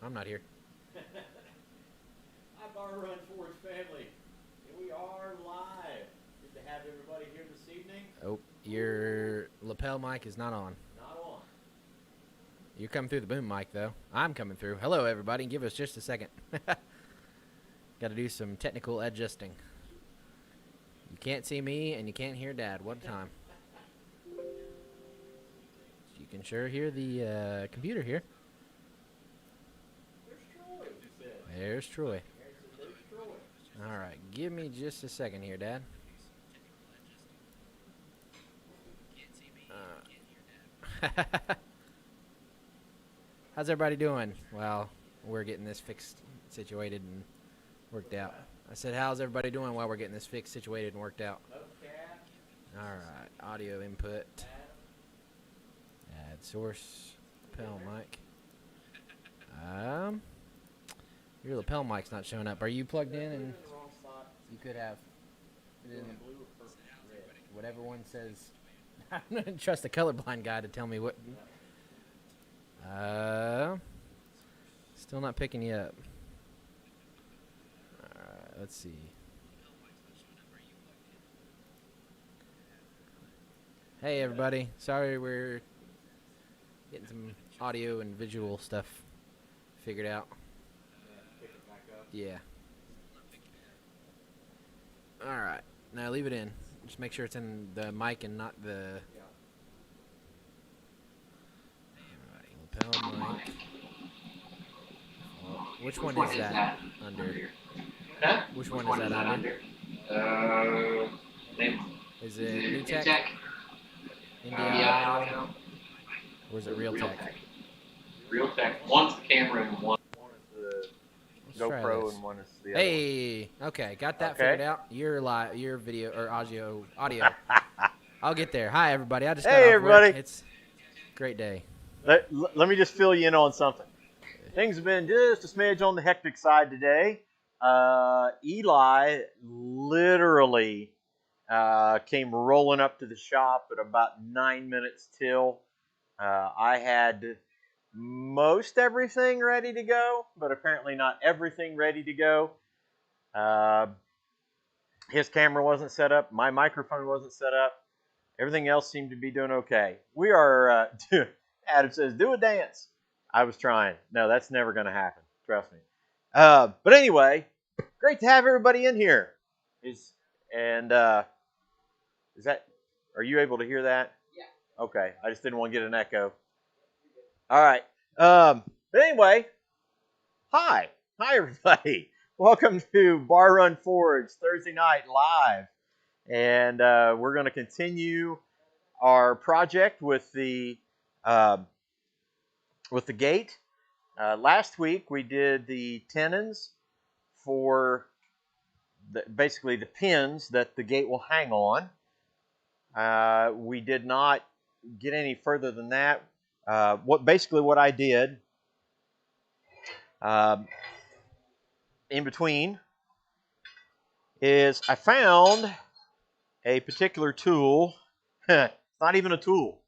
I'm not here. Hi, Bar Run Forge family. Here we are live. Good to have everybody here this evening. Oh, your lapel mic is not on. Not on. You're coming through the boom mic, though. I'm coming through. Hello, everybody. Give us just a second. Got to do some technical adjusting. You can't see me, and you can't hear Dad. What a time. You can sure hear the computer here. There's Troy, he said. There's Troy. There's Troy. All right. Give me just a second here, Dad. How's everybody doing? Well, we're getting this fixed, situated, and worked out. I said, how's everybody doing while we're getting this fixed, situated, and worked out? All right. Audio input. Add source. Lapel mic. Your lapel mic's not showing up. Are you plugged in? And you could have. Whatever one says. I'm going to trust a colorblind guy to tell me what. Still not picking you up. Alright, let's see. Hey everybody. Sorry we're getting some audio and visual stuff figured out. Yeah. Alright. Now leave it in. Just make sure it's in the mic and not the... Lapel mic. Well, which one is that under? Huh? Which one is that under? Is it New Tech? Yeah, Audio. Or is it Real Tech? Real Tech. One's the camera and one is the Let's try GoPro this. and one is the other one. Hey, okay, got that Okay. figured out. Your video or audio. I'll get there. Hi everybody. I just got Hey, off everybody. work. It's a great day. Let me just fill you in on something. Things have been just a smidge on the hectic side today. Eli literally came rolling up to the shop at about 9 minutes till. I had most everything ready to go, but apparently not everything ready to go. His camera wasn't set up. My microphone wasn't set up. Everything else seemed to be doing okay. We are, Adam says, do a dance. I was trying. No, that's never going to happen. Trust me. But anyway, great to have everybody in here. Are you able to hear that? Yeah. Okay. I just didn't want to get an echo. All right. But anyway, hi. Hi, everybody. Welcome to Bar Run Forge Thursday night live. And we're going to continue our project with the gate. Last week we did the tenons for basically the pins that the gate will hang on. We did not get any further than that. What I did in between is I found a particular tool. It's not even a tool.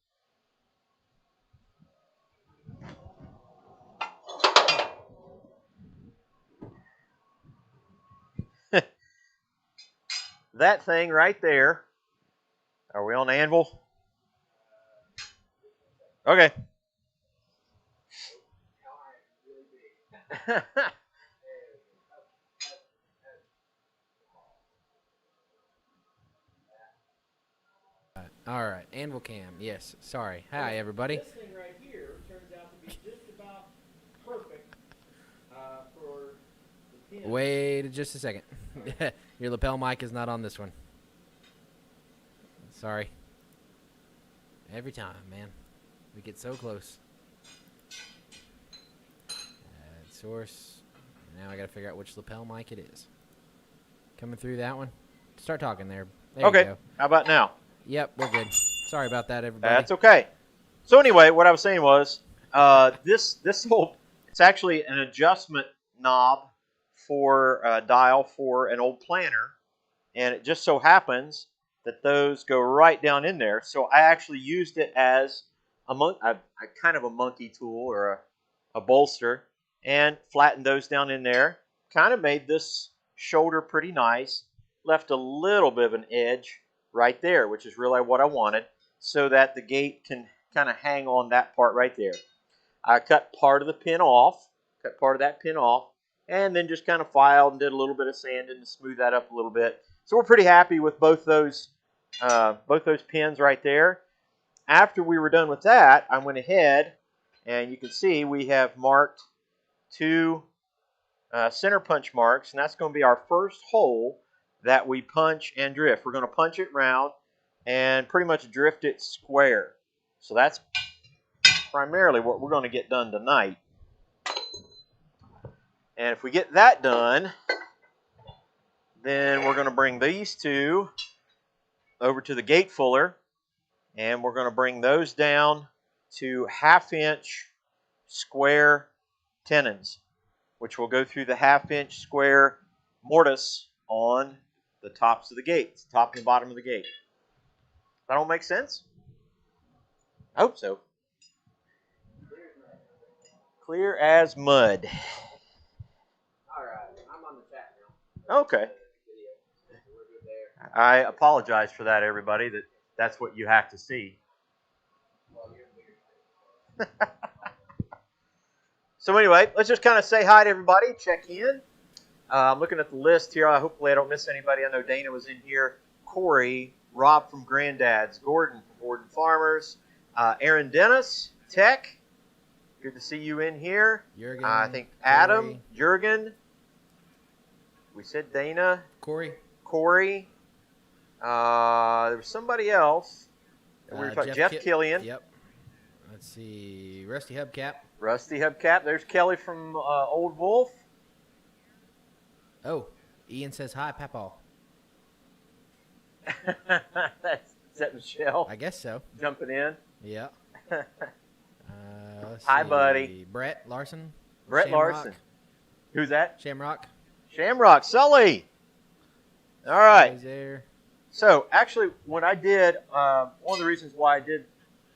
That thing right there. Are we on anvil? Okay. All right, Anvil Cam. Yes, sorry. Hi everybody. This thing right here turns out to be just about perfect for the pin. Wait just a second. Your lapel mic is not on this one. Sorry. Every time, man. We get so close. Add source. Now I got to figure out which lapel mic it is. Coming through that one. Start talking there. There Okay. you go. How about now? Yep, we're good. Sorry about that, everybody. That's okay. So anyway, what I was saying was this whole, it's actually an adjustment knob for a dial for an old planner, and it just so happens that those go right down in there. So I actually used it as a kind of a monkey tool or a bolster, and flattened those down in there. Kind of made this shoulder pretty nice. Left a little bit of an edge right there, which is really what I wanted, so that the gate can kind of hang on that part right there. I cut part of the pin off, and then just kind of filed and did a little bit of sanding to smooth that up a little bit. So we're pretty happy with both those pins right there. After we were done with that, I went ahead, and you can see we have marked 2 center punch marks, and that's going to be our first hole that we punch and drift. We're going to punch it round and pretty much drift it square. So that's primarily what we're going to get done tonight. And if we get that done, then we're going to bring these 2 over to the gate fuller, and we're going to bring those down to 1/2-inch square tenons, which will go through the 1/2-inch square mortise on the tops of the gates, top and the bottom of the gate. That all make sense? I hope so. Clear as mud. All right, I'm on the chat now. Okay. I apologize for that, everybody. That's what you have to see. So anyway, let's just kind of say hi to everybody, check in. I'm looking at the list here. Hopefully I don't miss anybody. I know Dana was in here. Corey, Rob from Granddad's, Gordon from Gordon Farmers, Aaron Dennis, Tech. Good to see you in here. Jurgen, I think Adam, Corey. Jurgen. We said Dana. Corey. There was somebody else. We were talking Jeff Killian. Yep. Let's see. Rusty Hubcap. Rusty Hubcap. There's Kelly from Old Wolf. Oh, Ian says hi, Papaw. Is that Michelle? I guess so. Jumping in. Yeah. Hi, see. buddy. Brett Larson. Brett Shamrock. Larson. Who's that? Shamrock. Shamrock. Sully. All right. He's there. So, actually, when I did, one of the reasons why I did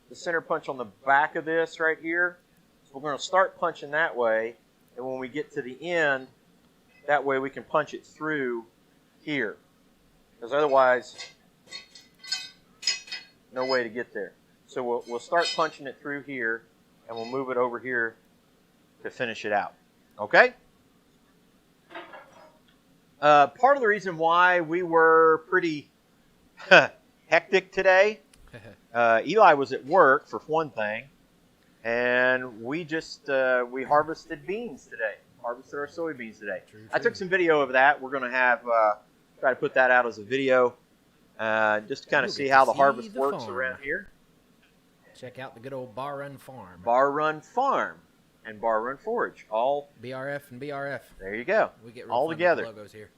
the center punch on the back of this right here is we're going to start punching that way, and when we get to the end, that way we can punch it through here. Because otherwise, no way to get there. So we'll start punching it through here, and we'll move it over here to finish it out. Okay? Part of the reason why we were pretty hectic today, Eli was at work for one thing, and we just we harvested beans today. Harvested our soybeans today. True. I took some video of that. We're going to have try to put that out as a video, just to kind of You'll see get how to the harvest see the works farm. around here. Check out the good old Bar Run Farm. Bar Run Farm and Bar Run Forage, all BRF and BRF. there. You go. We get real All fun with together. the logos here.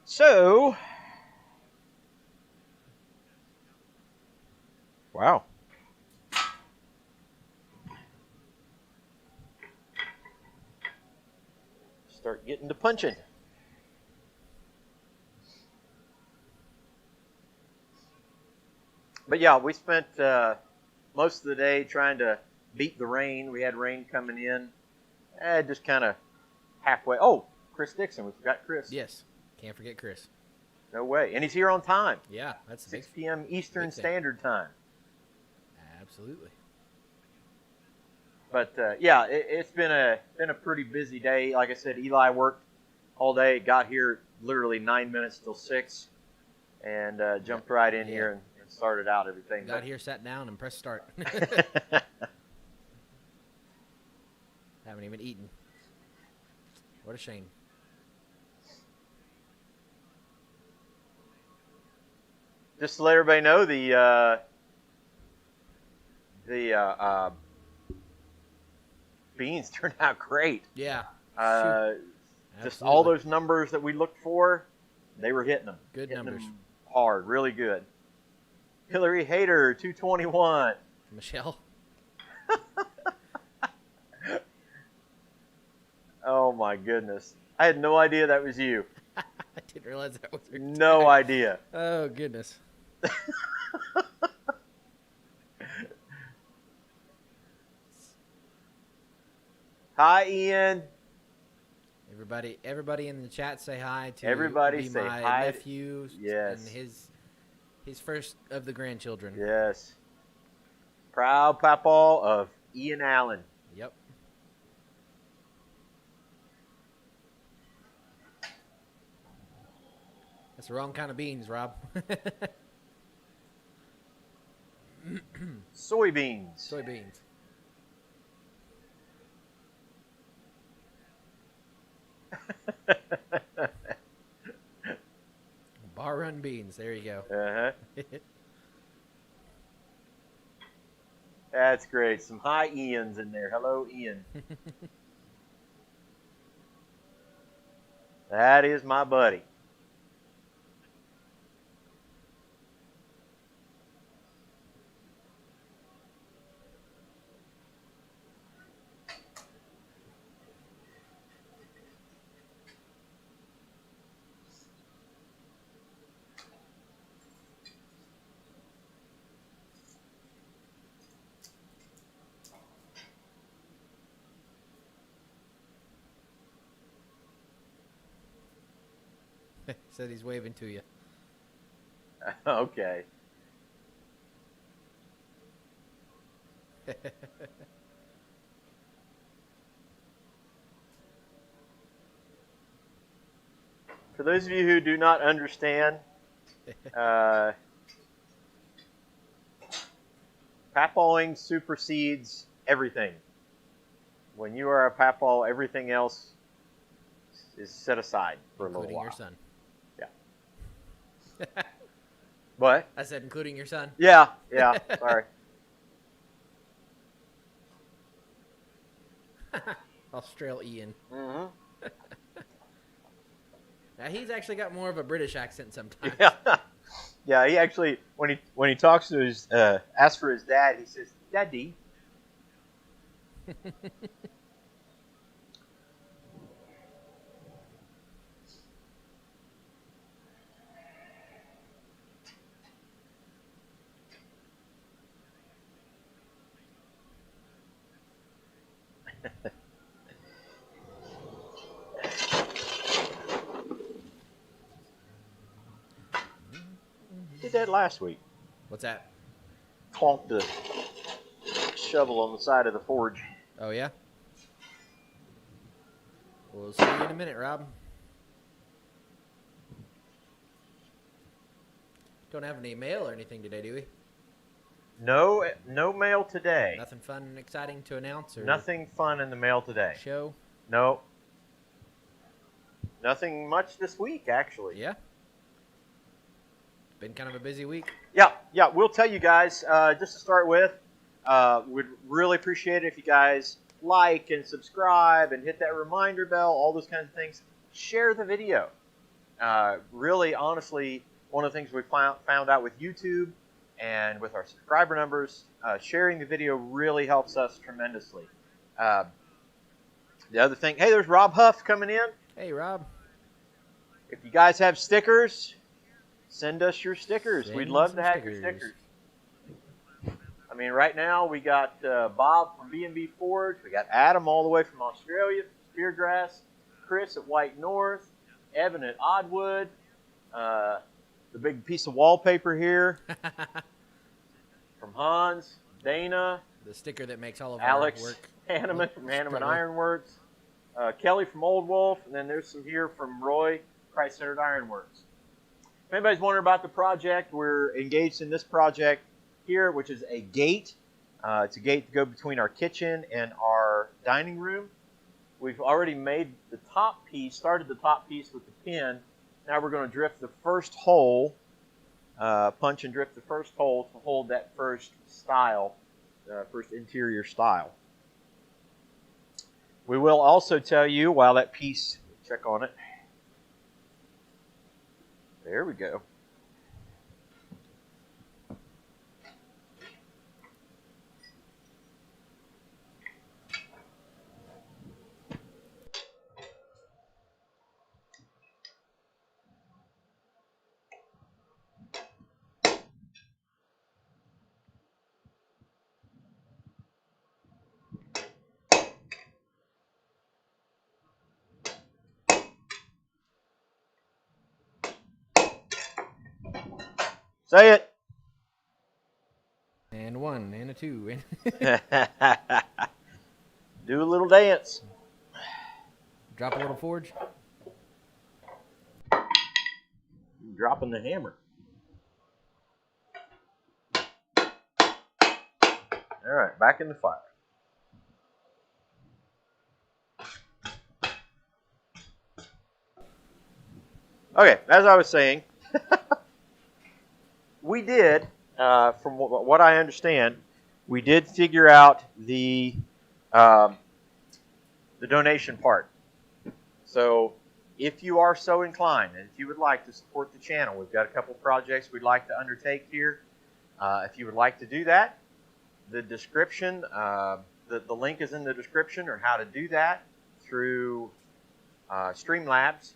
So, wow. Start getting to punching. But yeah, we spent most of the day trying to beat the rain. We had rain coming in. Just kind of halfway. Oh, Chris Dixon. We forgot Chris. Yes. Can't forget Chris. No way. And he's here on time. Yeah, that's the 6 big. p.m. Eastern big thing. Standard Time. Absolutely. But yeah, it's been a pretty busy day. Like I said, Eli worked all day. Got here literally 9 minutes till 6, and jumped right in here and started out everything. Got here, sat down, and pressed start. Haven't even eaten. What a shame. Just to let everybody know, the beans turned out great. Yeah. Just all those numbers that we looked for, they were hitting them. Good hitting numbers. them hard, really good. Hillary Hayter, 221. Michelle. Oh my goodness. I had no idea that was you. I didn't realize that was her. No idea. Oh, goodness. Hi, Ian. Everybody in the chat say hi to Everybody be say my hi. nephew Yes. and his first of the grandchildren. Yes. Proud papaw of Ian Allen. Yep. That's the wrong kind of beans, Rob. Soybeans. Soybeans. Bar run beans. There you go. Uh-huh. That's great. Some high Ians in there. Hello, Ian. That is my buddy. Said he's waving to you. Okay. For those of you who do not understand, papawing supersedes everything. When you are a papaw, everything else is set aside for a little Including while. your son. Yeah. What? I said including your son. Yeah. Sorry. Australian. Mm-hmm. Now he's actually got more of a British accent sometimes. Yeah. Yeah. He actually, when he talks to his, asks for his dad, he says, "Daddy." Did that last week. What's that? Clonked the shovel on the side of the forge. Oh, yeah? We'll see you in a minute, Rob. Don't have any mail or anything today, do we? No mail today. Nothing fun and exciting to announce? Or Nothing fun in the mail today. show? No. Nothing much this week, actually. Yeah? Been kind of a busy week. Yeah. We'll tell you guys, just to start with, we'd really appreciate it if you guys like and subscribe and hit that reminder bell, all those kinds of things. Share the video. Really, honestly, one of the things we found out with YouTube and with our subscriber numbers, sharing the video really helps us tremendously. The other thing, hey, there's Rob Huff coming in. Hey, Rob. If you guys have stickers, send us your stickers. Send We'd love some to have your stickers. I mean, right now we got Bob from B&B Forge. We got Adam all the way from Australia, Speargrass. Chris at White North. Evan at Oddwood. The big piece of wallpaper here from Hans. Dana. The sticker that makes all of Alex our work. Hanneman from Hanneman struggle. Ironworks. Kelly from Old Wolf. And then there's some here from Roy, Christ-Centered Ironworks. If anybody's wondering about the project, we're engaged in this project here, which is a gate. It's a gate to go between our kitchen and our dining room. We've already made the top piece, started the top piece with the pin. Now we're going to drift the first hole, punch and drift the first hole to hold that first style, first interior style. We will also tell you, while that piece, check on it. There we go. Say it. And 1 and a 2. Do a little dance. Drop a little forge. Dropping the hammer. All right, back in the fire. Okay, as I was saying, we did, from what I understand, we did figure out the donation part. So if you are so inclined, and if you would like to support the channel, we've got a couple projects we'd like to undertake here. If you would like to do that, the description, the link is in the description, or how to do that through Streamlabs.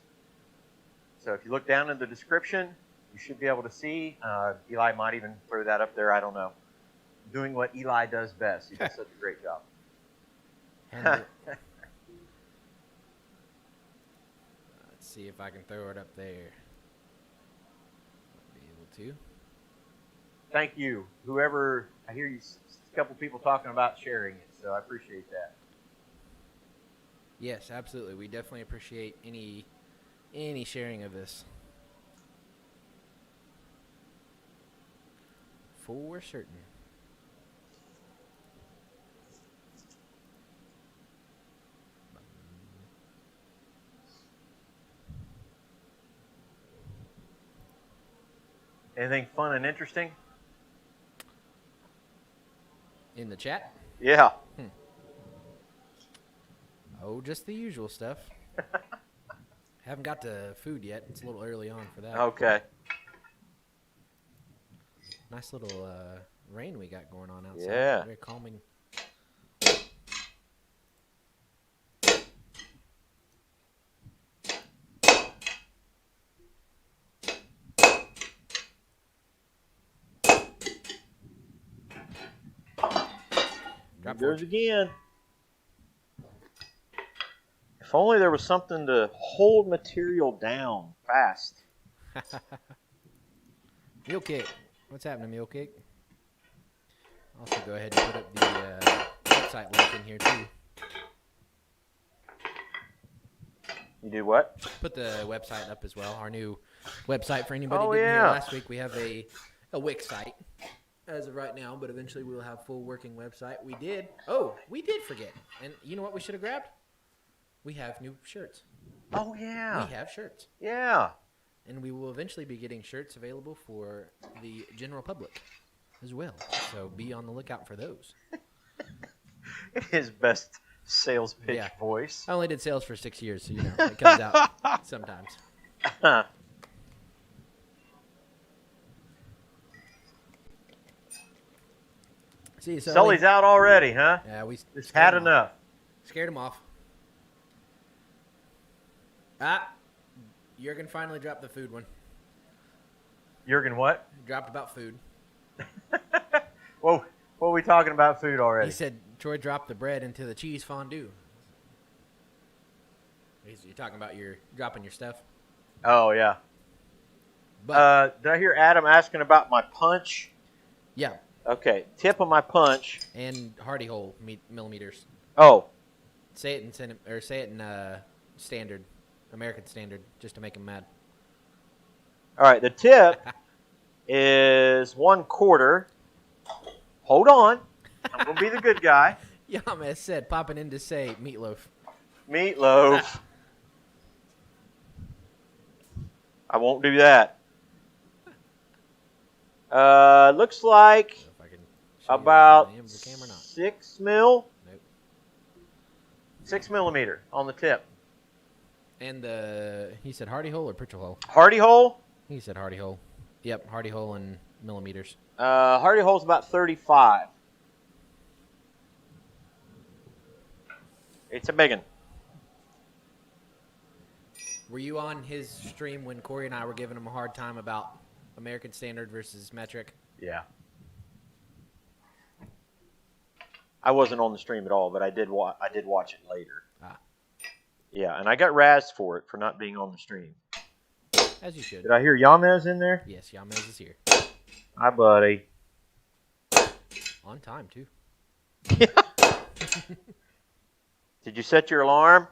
So if you look down in the description, you should be able to see. Eli might even throw that up there. I don't know. Doing what Eli does best. He does such a great job. Let's see if I can throw it up there. Be able to. Thank you. Whoever, I hear you, a couple people talking about sharing it, so I appreciate that. Yes, absolutely. We definitely appreciate any sharing of this. For certain. Anything fun and interesting? In the chat? Yeah. Oh, just the usual stuff. Haven't got to food yet. It's a little early on for that. Okay. Nice little rain we got going on outside. Yeah. Very calming. Drop There's forge. again. If only there was something to hold material down fast. Meal cake. What's happening, meal cake? Also, go ahead and put up the website link in here too. You do what? Put the website up as well. Our new website for anybody Oh, didn't hear yeah. last week. We have a Wix site as of right now, but eventually we will have full working website. We did forget. And you know what we should have grabbed? We have new shirts. Oh, yeah. We have shirts. Yeah. And we will eventually be getting shirts available for the general public as well. So be on the lookout for those. His best sales pitch Yeah. voice. I only did sales for 6 years, so you know, it comes out sometimes. See, so Sully's out already, huh? Yeah, we Just scared had him off. enough. Scared him off. Ah, Jurgen finally dropped the food one. Jurgen, what? Dropped about food. Whoa, what are we talking about food already? He said Troy dropped the bread into the cheese fondue. You're talking about dropping your stuff? Oh, yeah. But Did I hear Adam asking about my punch? yeah, Okay, tip of my punch. and Hardy hole millimeters. Oh, Say it in standard, American standard, just to make them mad. all right. The tip is 1/4. Hold on. I'm going to be the good guy. Yamas said, popping in to say meatloaf. Meatloaf. I won't do that. Looks like So if I can show you about if the camera or not. 6 mil. Nope. 6 millimeter on the tip. And he said Hardy hole or Pritchell hole? Hardy hole. He said Hardy hole. Yep, Hardy hole in millimeters. Hardy hole's about 35. It's a big one. Were you on his stream when Corey and I were giving him a hard time about American standard versus metric? Yeah. I wasn't on the stream at all, but I did watch it later. Ah. Yeah, and I got razzed for it for not being on the stream. As you should. Did I hear Yamez in there? Yes, Yamez is here. Hi, buddy. On time, too. Did you set your alarm?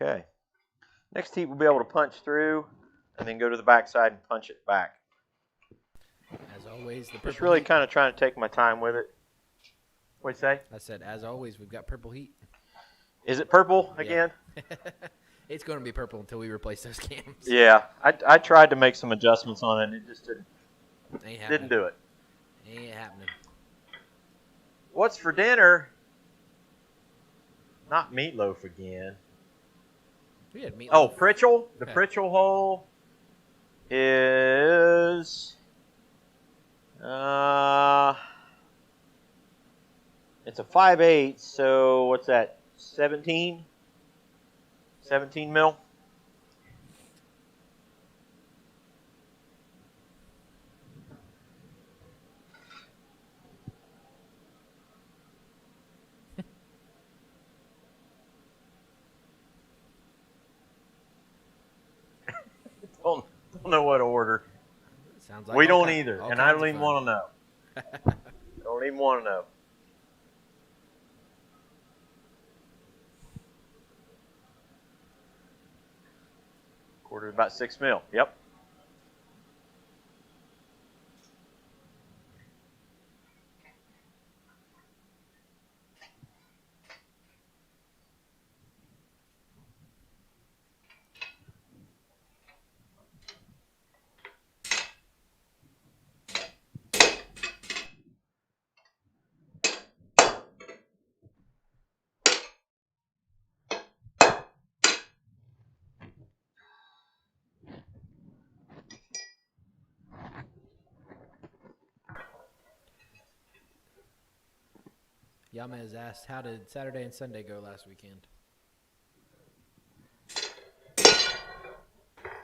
Okay. Next heat we'll be able to punch through and then go to the backside and punch it back. As always, the Just purple really heat. kind of trying to take my time with it. What'd you say? I said, as always, we've got purple heat. Is it purple Yeah. again? It's going to be purple until we replace those cams. Yeah. I tried to make some adjustments on it and it just Ain't happening. didn't do it. Ain't happening. What's for dinner? Not meatloaf again. We had meatloaf. Oh, Pritchel. The Okay. Pritchel hole is it's a 5/8, so what's that? 17 mil. Don't know what to order. Sounds like We all don't ki- either, all and I kinds don't of even fun. want to know. Don't even want to know. Quarter about 6 mil. Yep. Yama has asked, how did Saturday and Sunday go last weekend?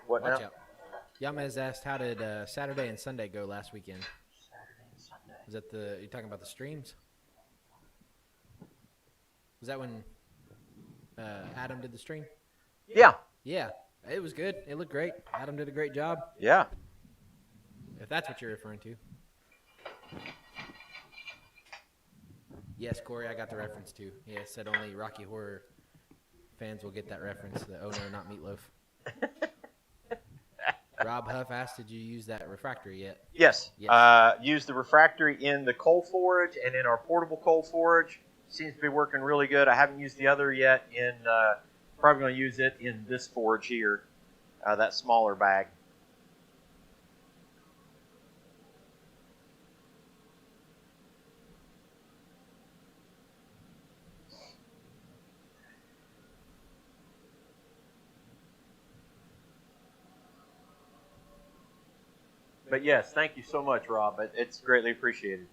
What Watch now? out. Yama has asked, how did Saturday and Sunday go last weekend? Saturday and Sunday. Was that you talking about the streams? Was that when Adam did the stream? Yeah. Yeah, it was good. It looked great. Adam did a great job, Yeah. if that's what you're referring to. Yes, Corey, I got the reference too. Yeah, it said only Rocky Horror fans will get that reference. The oh no, not meatloaf. Rob Huff asked, did you use that refractory yet? Yes. Yes. Use the refractory in the coal forage and in our portable coal forage. Seems to be working really good. I haven't used the other yet. Probably going to use it in this forage here, that smaller bag. But yes, thank you so much, Rob. It's greatly appreciated.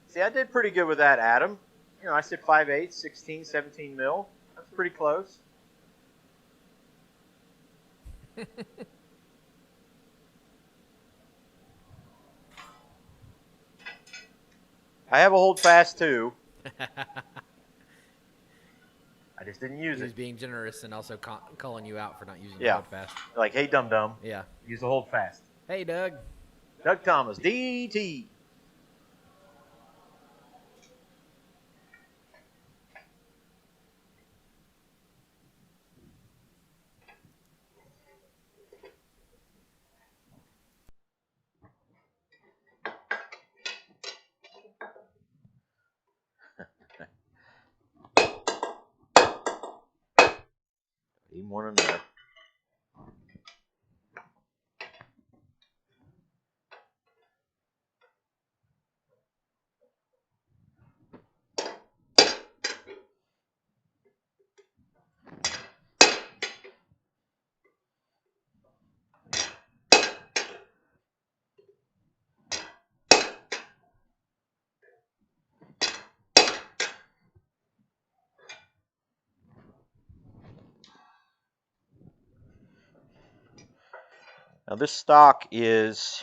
See, I did pretty good with that, Adam. You know, I said 5/8, 16, 17 mil. That's pretty close. I have a hold fast too. I just didn't use He was it. being generous and also calling you out for not using Yeah. the hold fast. Like, hey, dum dum, Yeah. use the hold fast. Hey, Doug. Doug Thomas, DT. Even want to know. Now this stock is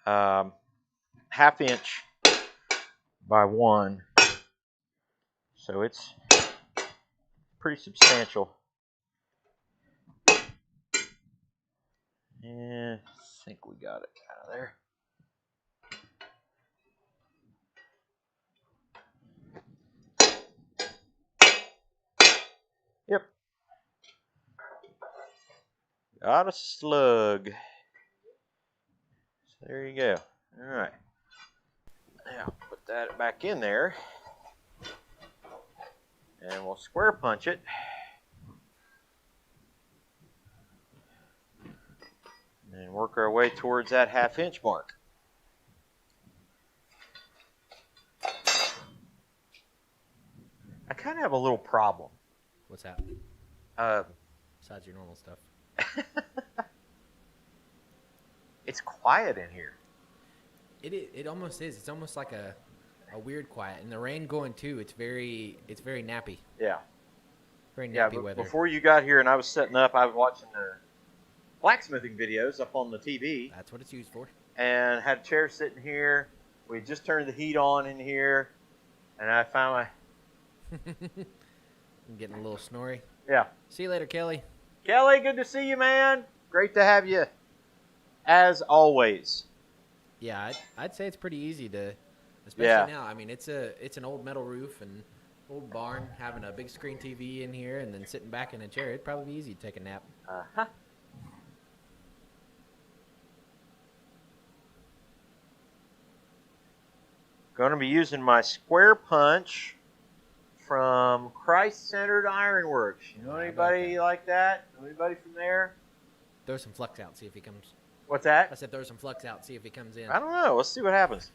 1/2 inch by 1, so it's pretty substantial. And I think we got it out of there. Yep. Got a slug. So there you go. All right. Now put that back in there. And we'll square punch it. And work our way towards that 1/2 inch mark. I kind of have a little problem. What's that? Besides your normal stuff. It's quiet in here. It almost is. It's almost like a weird quiet. And the rain going too. It's very nappy. Yeah. Very Yeah, nappy but weather. before you got here and I was setting up, I was watching the blacksmithing videos up on the TV. That's what it's used for. And had a chair sitting here. We just turned the heat on in here. And I found I'm getting a little snory. yeah. See you later, Kelly. Kelly, good to see you, man. Great to have you, as always. Yeah, I'd say it's pretty easy to, especially Yeah. now. I mean, it's an old metal roof and old barn. Having a big screen TV in here and then sitting back in a chair, it'd probably be easy to take a nap. Uh-huh. Going to be using my square punch from Christ-Centered Ironworks. You know How about anybody that? like that? Anybody from there? Throw some flux out, see if he comes. What's I that? said throw some flux out, see if he comes in. I don't know. Let's see what happens.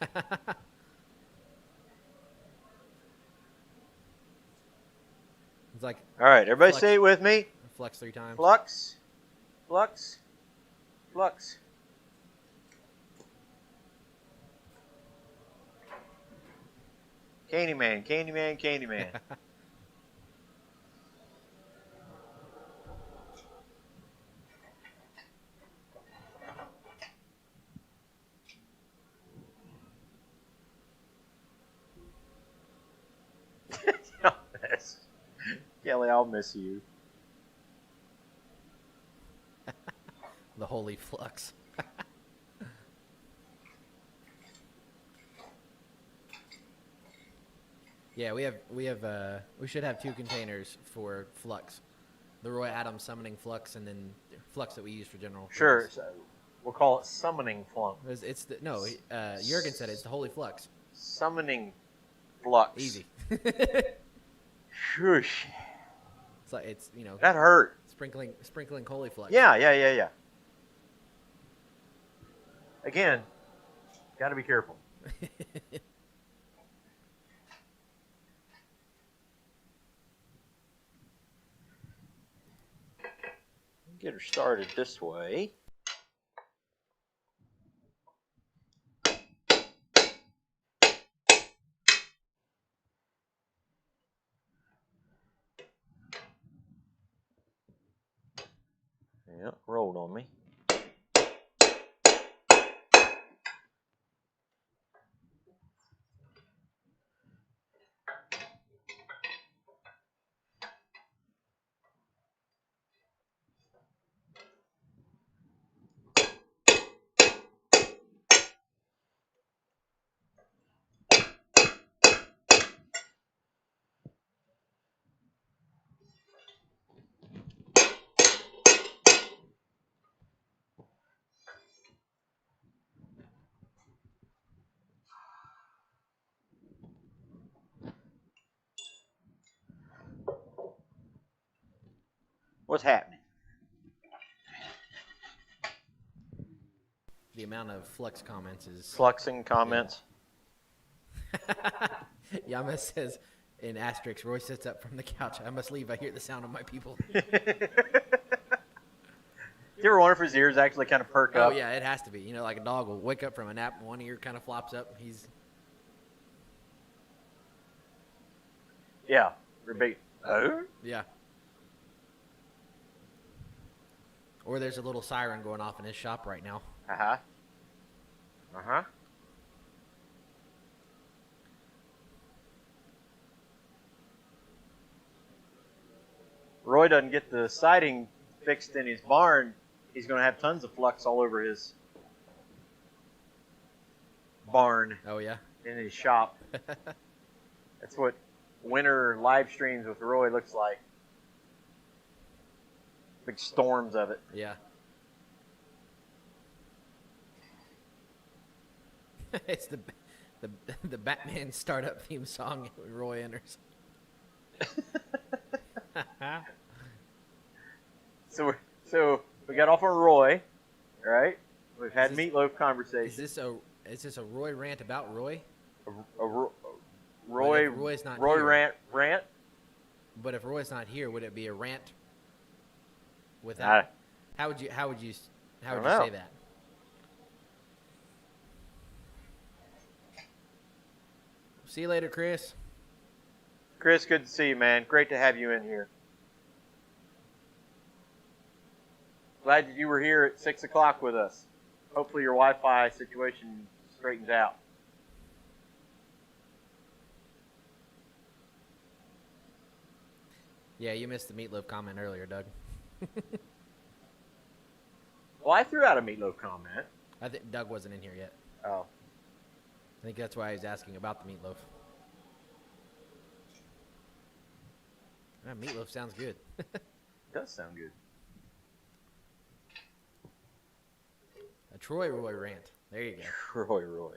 It's like All right, everybody Flux. say it with me. flux 3 times. Flux, flux, flux. Candyman, Candyman, Candyman. Kelly, I'll miss you. The holy flux. Yeah, we should have 2 containers for flux. The Roy Adams summoning flux and then flux that we use for general. Sure, purpose. so we'll call it summoning flunk. Jurgen said it's the holy flux. Summoning flux. Easy. Shush. It's like it's That hurt. sprinkling holy flux. Yeah. Again, got to be careful. Get her started this way. Yeah, rolled on me. What's happening? The amount of Flux comments is... Fluxing comments. Yama says in asterisk, Roy sits up from the couch. I must leave. I hear the sound of my people. Do you ever wonder if his ears actually kind of perk up? Oh, yeah, it has to be. You know, like a dog will wake up from a nap and one ear kind of flops up. He's... Yeah. Repeat. Oh? Yeah. Or there's a little siren going off in his shop right now. Uh-huh. Uh-huh. Roy doesn't get the siding fixed in his barn, he's going to have tons of flux all over his barn Oh, yeah? in his shop. That's what winter live streams with Roy looks like. Big storms of it. Yeah. It's the Batman startup theme song Roy enters. So we got off on Roy, right? We've had Is this- meatloaf conversation. Is this a Roy rant about Roy? Roy But if Roy's not Roy here- rant. But if Roy's not here, would it be a rant? Without how would you don't know. say that? See you later, Chris. Chris, good to see you, man. Great to have you in here. Glad that you were here at 6 o'clock with us. Hopefully your Wi-Fi situation straightens out. Yeah, you missed the meatloaf comment earlier, Doug. Well, I threw out a meatloaf comment. I think Doug wasn't in here yet. Oh. I think that's why he's asking about the meatloaf. Meatloaf sounds good. It does sound good. A Troy Roy rant. There you go. Roy.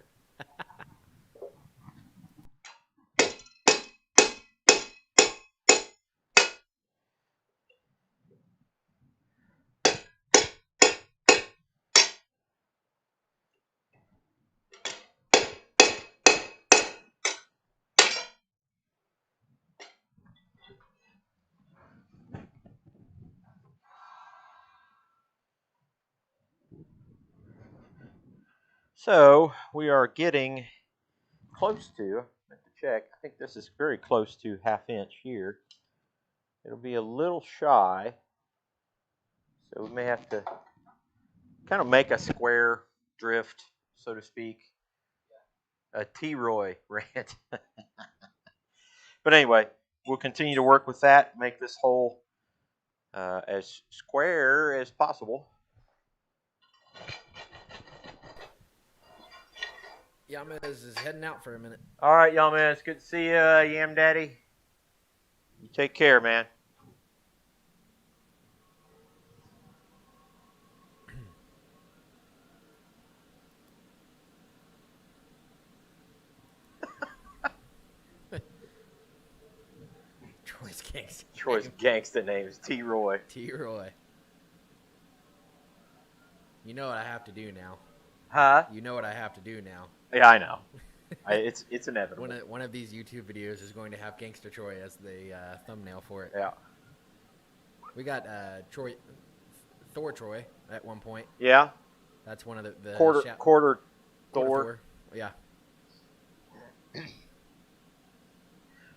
So we are getting close to, I have to check, I think this is very close to ½ inch here. It'll be a little shy, so we may have to kind of make a square drift, so to speak. A T-Roy rant. But anyway, we'll continue to work with that, make this hole as square as possible. Yamez is heading out for a minute. All right, y'all, man. It's good to see you, Yam Daddy. You take care, man. Troy's gangsta. Troy's gangsta name is T-Roy. T-Roy. You know what I have to do now. Huh? You know what I have to do now. Yeah, I know. It's inevitable. One of these YouTube videos is going to have Gangster Troy as the thumbnail for it. Yeah. We got Thor Troy at one point. Yeah. That's one of the Quarter Thor. Yeah.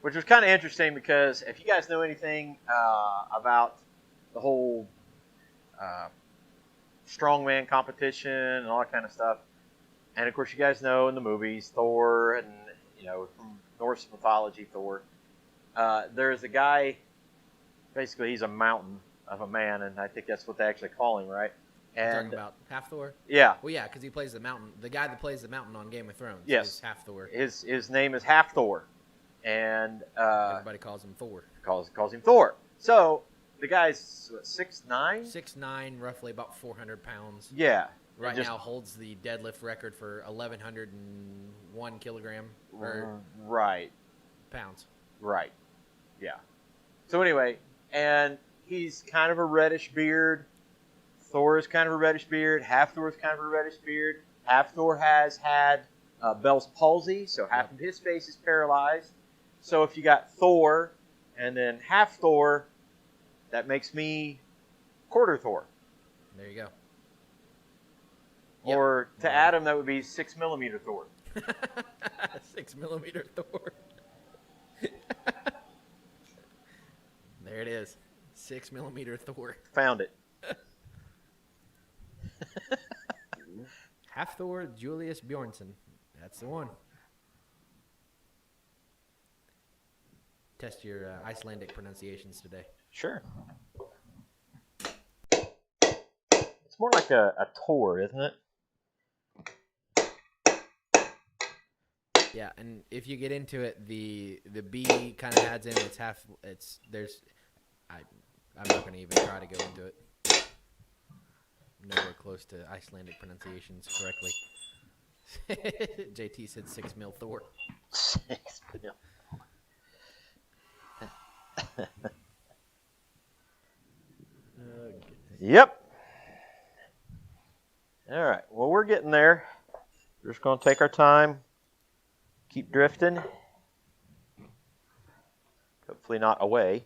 Which was kind of interesting because if you guys know anything about the whole strongman competition and all that kind of stuff, and of course you guys know in the movies Thor and from Norse mythology Thor, there's a guy. Basically, he's a mountain of a man, and I think that's what they actually call him, right? And Talking about half Thor. yeah, Well, yeah, because he plays the mountain. The guy that plays the mountain on Game of Thrones. Yes. Is half Thor. his name is half Thor, and Everybody calls him Thor. calls him Thor. So the guy's what, 6'9"? 6'9", roughly about 400 pounds. Yeah. Right Just- now holds the deadlift record for 1,101 kilogram or Right. pounds. Right. Yeah. So anyway, and he's kind of a reddish beard. Thor is kind of a reddish beard. Half Thor is kind of a reddish beard. Half Thor has had Bell's palsy, so half of his face is paralyzed. So if you got Thor and then half Thor, that makes me quarter Thor. There you go. Or to Wow. Adam, that would be 6mm Thor. 6mm Thor. There it is. 6mm Thor. Found it. Half Thor Julius Bjornsson. That's the one. Test your Icelandic pronunciations today. Sure. It's more like a Tor, isn't it? Yeah, and if you get into it, the B kind of adds in. It's half. It's there's. I'm not going to even try to go into it. Nowhere close to Icelandic pronunciations correctly. JT said 6mm Thor. 6mm. Yep. All right. Well, we're getting there. We're just going to take our time. Keep drifting. Hopefully not away.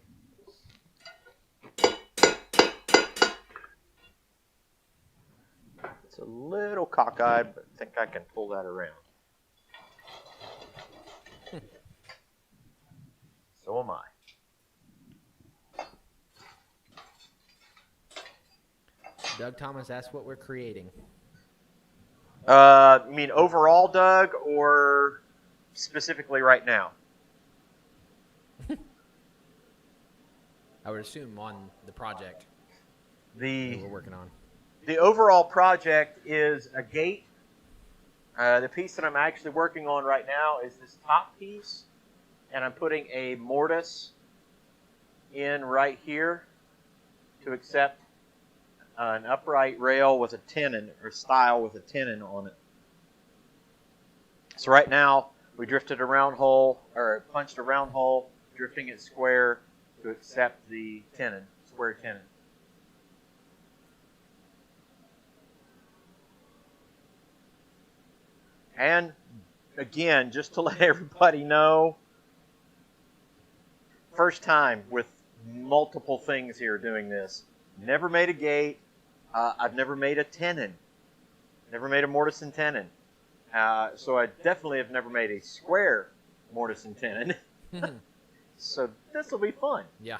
It's a little cockeyed, but I think I can pull that around. So am I. Doug Thomas asked what we're creating. You mean overall, Doug, or specifically right now? I would assume on the project that The we're working on. overall project is a gate. The piece that I'm actually working on right now is this top piece, and I'm putting a mortise in right here to accept an upright rail with a tenon, or stile with a tenon on it. So right now, we drifted a round hole, or punched a round hole, drifting it square to accept the tenon, square tenon. And again, just to let everybody know, first time with multiple things here doing this. Never made a gate. I've never made a tenon. Never made a mortise and tenon. So I definitely have never made a square mortise and tenon. So this will be fun. Yeah.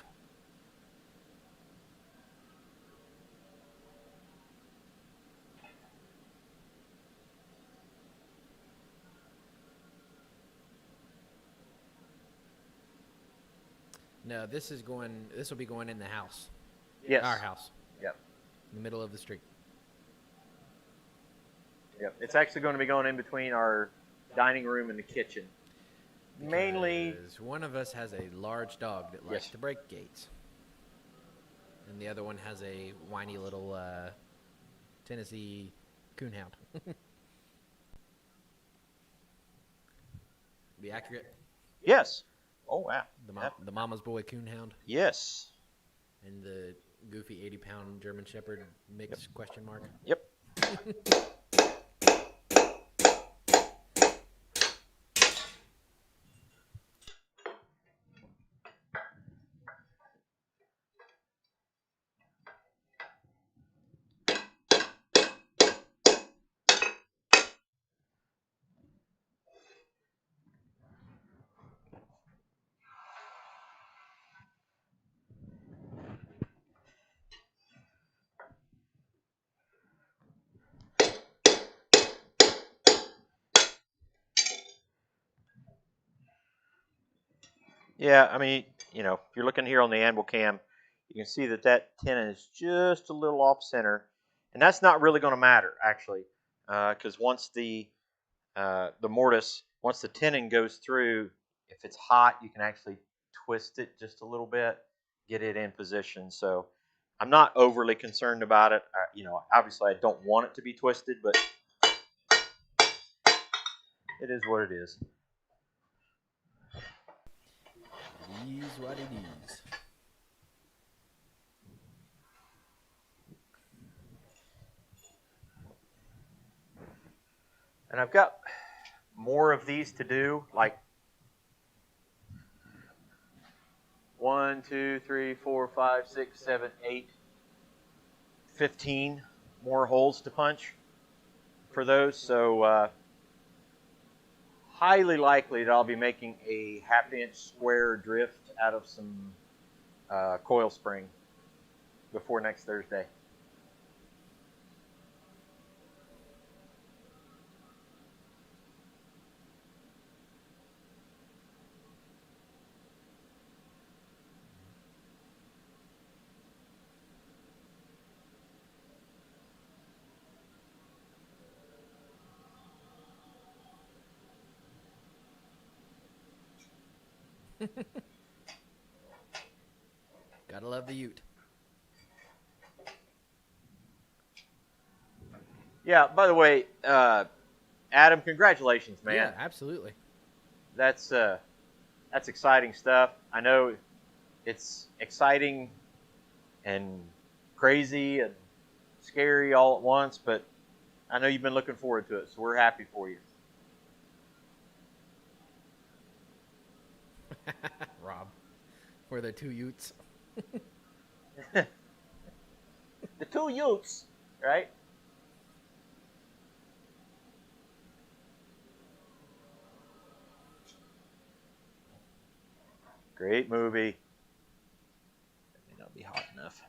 No, this will be going in the house. Yes. Our house. Yep. In the middle of the street. Yep. It's actually going to be going in between our dining room and the kitchen. Mainly, Because one of us has a large dog that likes Yes. to break gates. And the other one has a whiny little Tennessee coonhound. Be accurate. yes. Oh, wow. The mama's boy coonhound Yes. and the goofy 80-pound German Shepherd mix question mark. Yep. Yeah, I mean, if you're looking here on the anvil cam, you can see that tenon is just a little off center, and that's not really going to matter actually, because once the mortise, once the tenon goes through, if it's hot, you can actually twist it just a little bit, get it in position. So I'm not overly concerned about it. Obviously I don't want it to be twisted, but it is what it is. It is what it is. And I've got more of these to do, like 1, 2, 3, 4, 5, 6, 7, 8, 15 more holes to punch for those. So highly likely that I'll be making a 1/2-inch square drift out of some coil spring before next Thursday. Gotta love the Ute. Yeah, by the way, Adam, congratulations, man. Yeah, absolutely. That's exciting stuff. I know it's exciting and crazy and scary all at once, but I know you've been looking forward to it, so we're happy for you. Rob. We're the 2 Utes. The 2 Utes, right? Great movie. That may not be hot enough.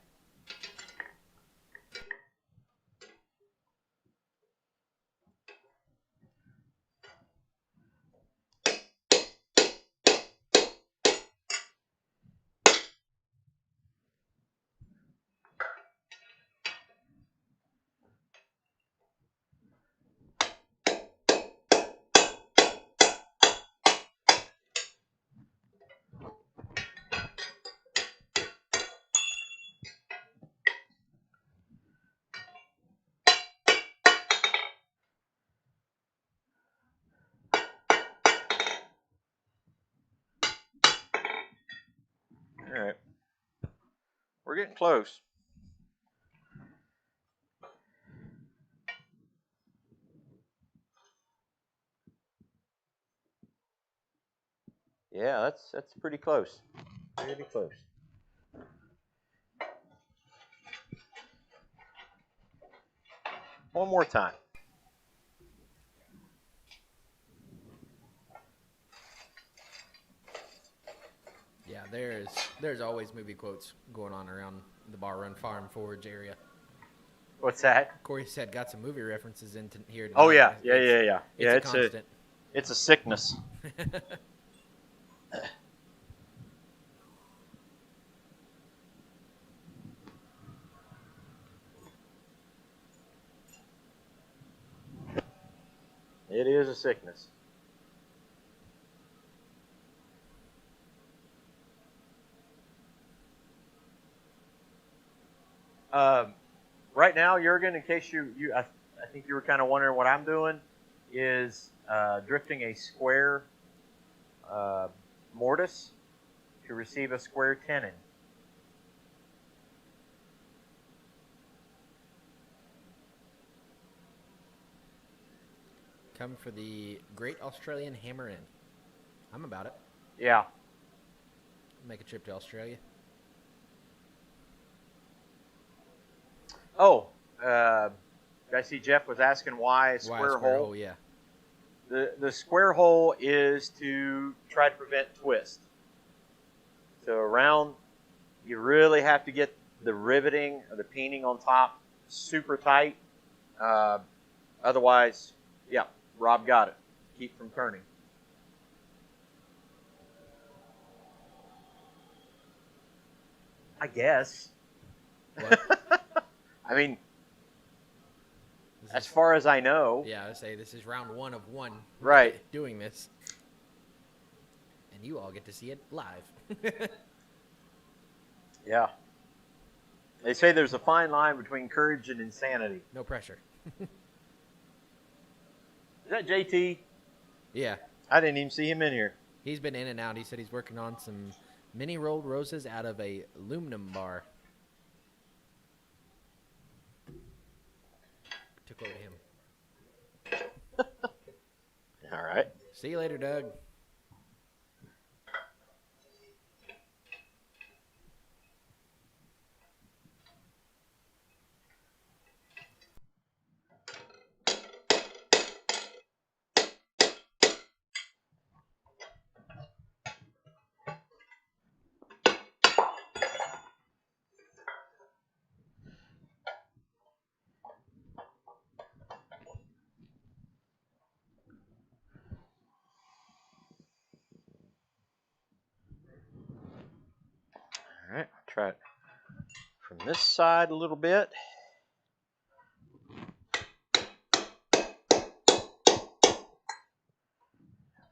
All right. We're getting close. Yeah, that's pretty close. Pretty close. One more time. Yeah, there's always movie quotes going on around the Bar Run Farm Forge area. What's that? Corey said got some movie references in here tonight. Oh yeah. It's a It's constant. it's a sickness. It is a sickness. Right now, Jurgen, in case I think you were kind of wondering what I'm doing, is drifting a square mortise to receive a square tenon. Come for the Great Australian Hammer In. I'm about it. Yeah. Make a trip to Australia. Oh, I see Jeff was asking why a square hole. Yeah. The square hole is to try to prevent twist. So around, you really have to get the riveting or the peening on top super tight. Otherwise, yeah, Rob got it. Keep from turning. I guess. What? I mean, as far as I know. Yeah, I say this is round 1 of 1. Right. Doing this. And you all get to see it live. Yeah. They say there's a fine line between courage and insanity. No pressure. Is that JT? Yeah. I didn't even see him in here. He's been in and out. He said he's working on some mini rolled roses out of a aluminum bar. Took over to him. All right. See you later, Doug. All right. Try it from this side a little bit.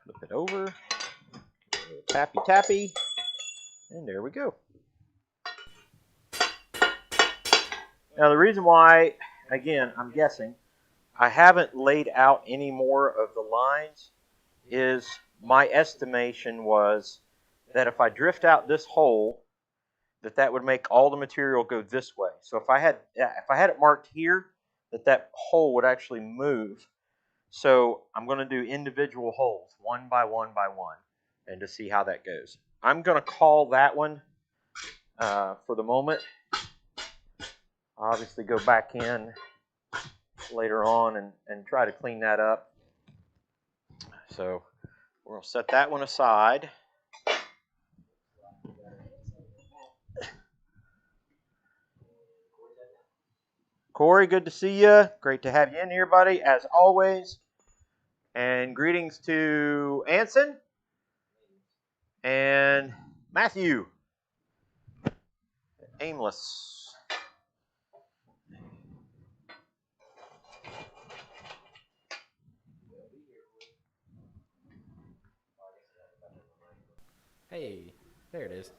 Flip it over. Tappy tappy. And there we go. Now the reason why, again, I'm guessing, I haven't laid out any more of the lines is my estimation was that if I drift out this hole, that would make all the material go this way. So if I had it marked here, that hole would actually move. So I'm going to do individual holes, one by one by one, and to see how that goes. I'm going to call that one for the moment. Obviously go back in later on and try to clean that up. So we're going to set that one aside. Corey, good to see you. Great to have you in here, buddy, as always. And greetings to Anson and Matthew. Aimless. Hey, there it is.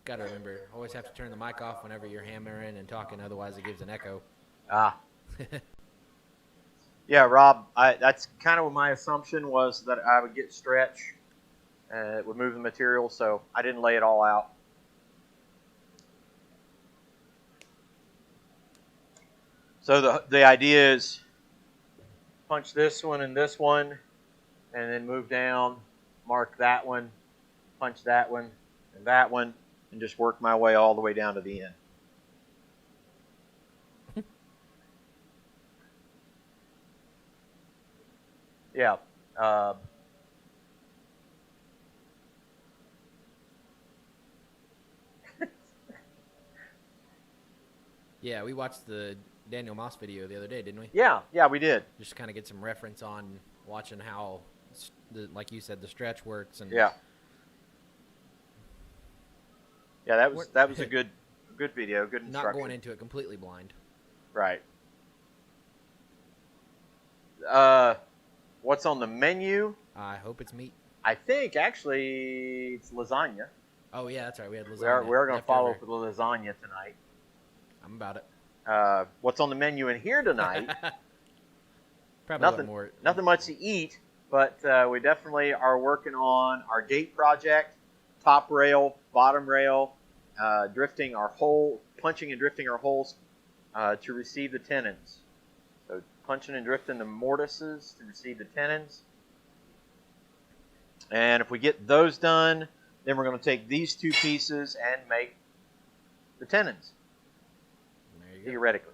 Got to remember, always have to turn the mic off whenever you're hammering and talking, otherwise it gives an echo. Ah. Yeah, Rob, that's kind of what my assumption was, that I would get stretch and it would move the material, so I didn't lay it all out. So the idea is punch this one and then move down, mark that one, punch that one, and just work my way all the way down to the end. Yeah. Yeah, we watched the Daniel Moss video the other day, didn't we? Yeah, we did. Just to kind of get some reference on watching how, like you said, the stretch works. And Yeah. Yeah, that was a good video, good instruction. Not going into it completely blind. Right. What's on the menu? I hope it's meat. I think actually it's lasagna. Oh yeah, that's right. We had lasagna. We're going to follow up with the lasagna tonight. I'm about it. What's on the menu in here tonight? Probably nothing much to eat, but we definitely are working on our gate project, top rail, bottom rail, punching and drifting our holes to receive the tenons. So punching and drifting the mortises to receive the tenons. And if we get those done, then we're going to take these two pieces and make the tenons. There you go. Theoretically.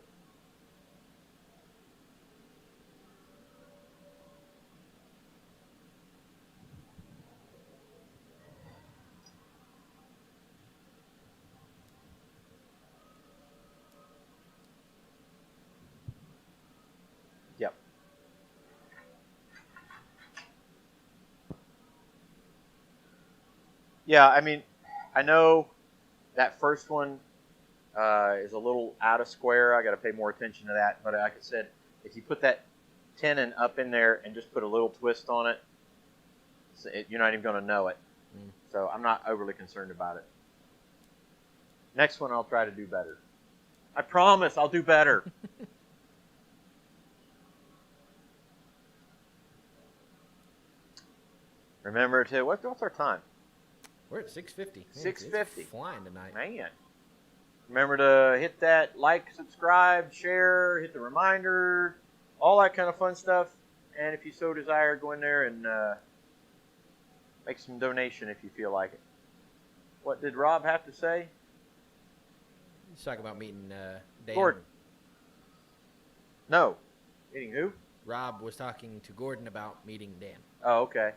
Yep. Yeah, I mean, I know that first one is a little out of square. I got to pay more attention to that. But like I said, if you put that tenon up in there and just put a little twist on it, you're not even going to know it. So I'm not overly concerned about it. Next one, I'll try to do better. I promise I'll do better. Remember to, what's our time? We're at 6:50. 6:50. It's flying tonight. Man. Remember to hit that like, subscribe, share, hit the reminder, all that kind of fun stuff. And if you so desire, go in there and make some donation if you feel like it. What did Rob have to say? He's talking about meeting Dan. Gordon. No. Meeting who? Rob was talking to Gordon about meeting Dan. Oh, okay.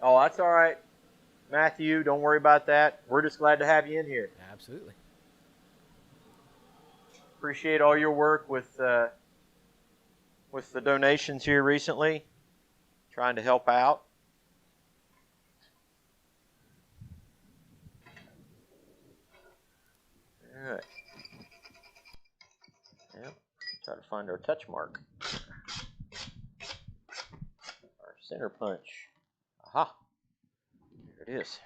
Oh, that's all right. Matthew, don't worry about that. We're just glad to have you in here. Absolutely. Appreciate all your work with the donations here recently. Trying to help out. All right. Yep. Try to find our touch mark. Our center punch. Aha. There it is.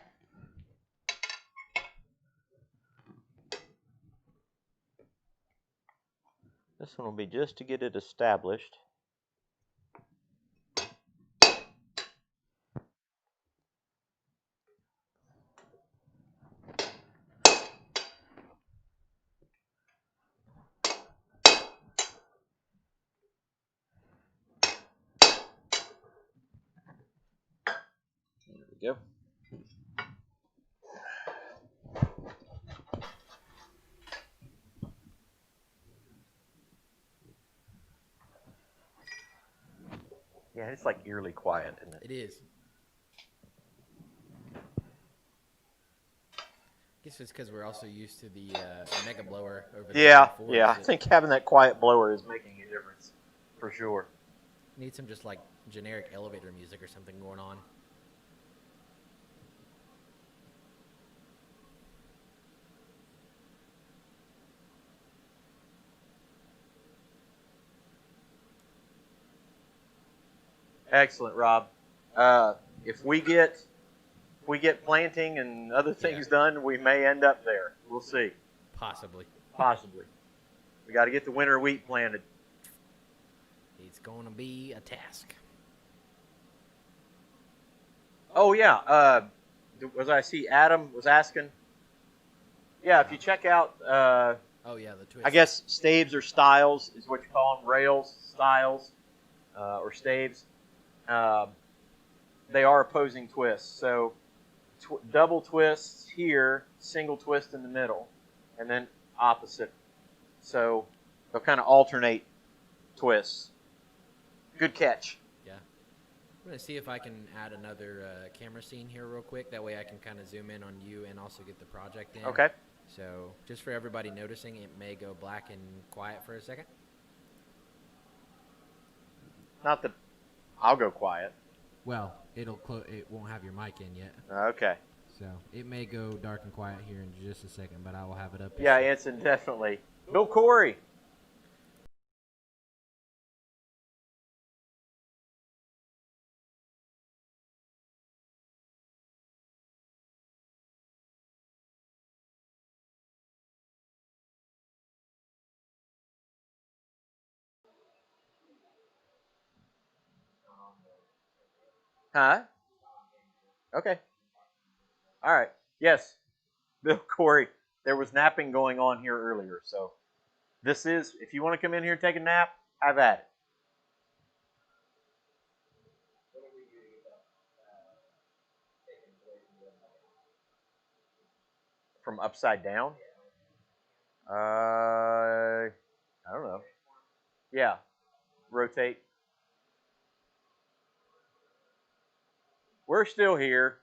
This one will be just to get it established. There we go. Yeah, it's like eerily quiet, isn't it? It is. I guess it's because we're also used to the mega blower over there. Yeah, before, yeah. I so think having that quiet blower is making a difference, for sure. need some just like generic elevator music or something going on. Excellent, Rob. If we get planting and other things done, we may end up there. We'll see. Possibly. Possibly. We got to get the winter wheat planted. It's going to be a task. Oh yeah. Was I see Adam was asking? Yeah, if you check out, Oh yeah, the twist. I guess staves or styles is what you call them. Rails, styles, or staves. They are opposing twists. So double twists here, single twist in the middle, and then opposite. So they'll kind of alternate twists. Good catch. Yeah. I'm going to see if I can add another camera scene here real quick. That way I can kind of zoom in on you and also get the project in. Okay. So just for everybody noticing, it may go black and quiet for a second. Not that I'll go quiet. Well, it won't have your mic in yet. Okay. So it may go dark and quiet here in just a second, but I will have it up. Yeah, Anson, definitely. Bill Corey. Huh? Okay. All right. Yes, Bill Corey. There was napping going on here earlier, so this is, if you want to come in here and take a nap, have at it. From upside down? I don't know. Yeah. Rotate. We're still here.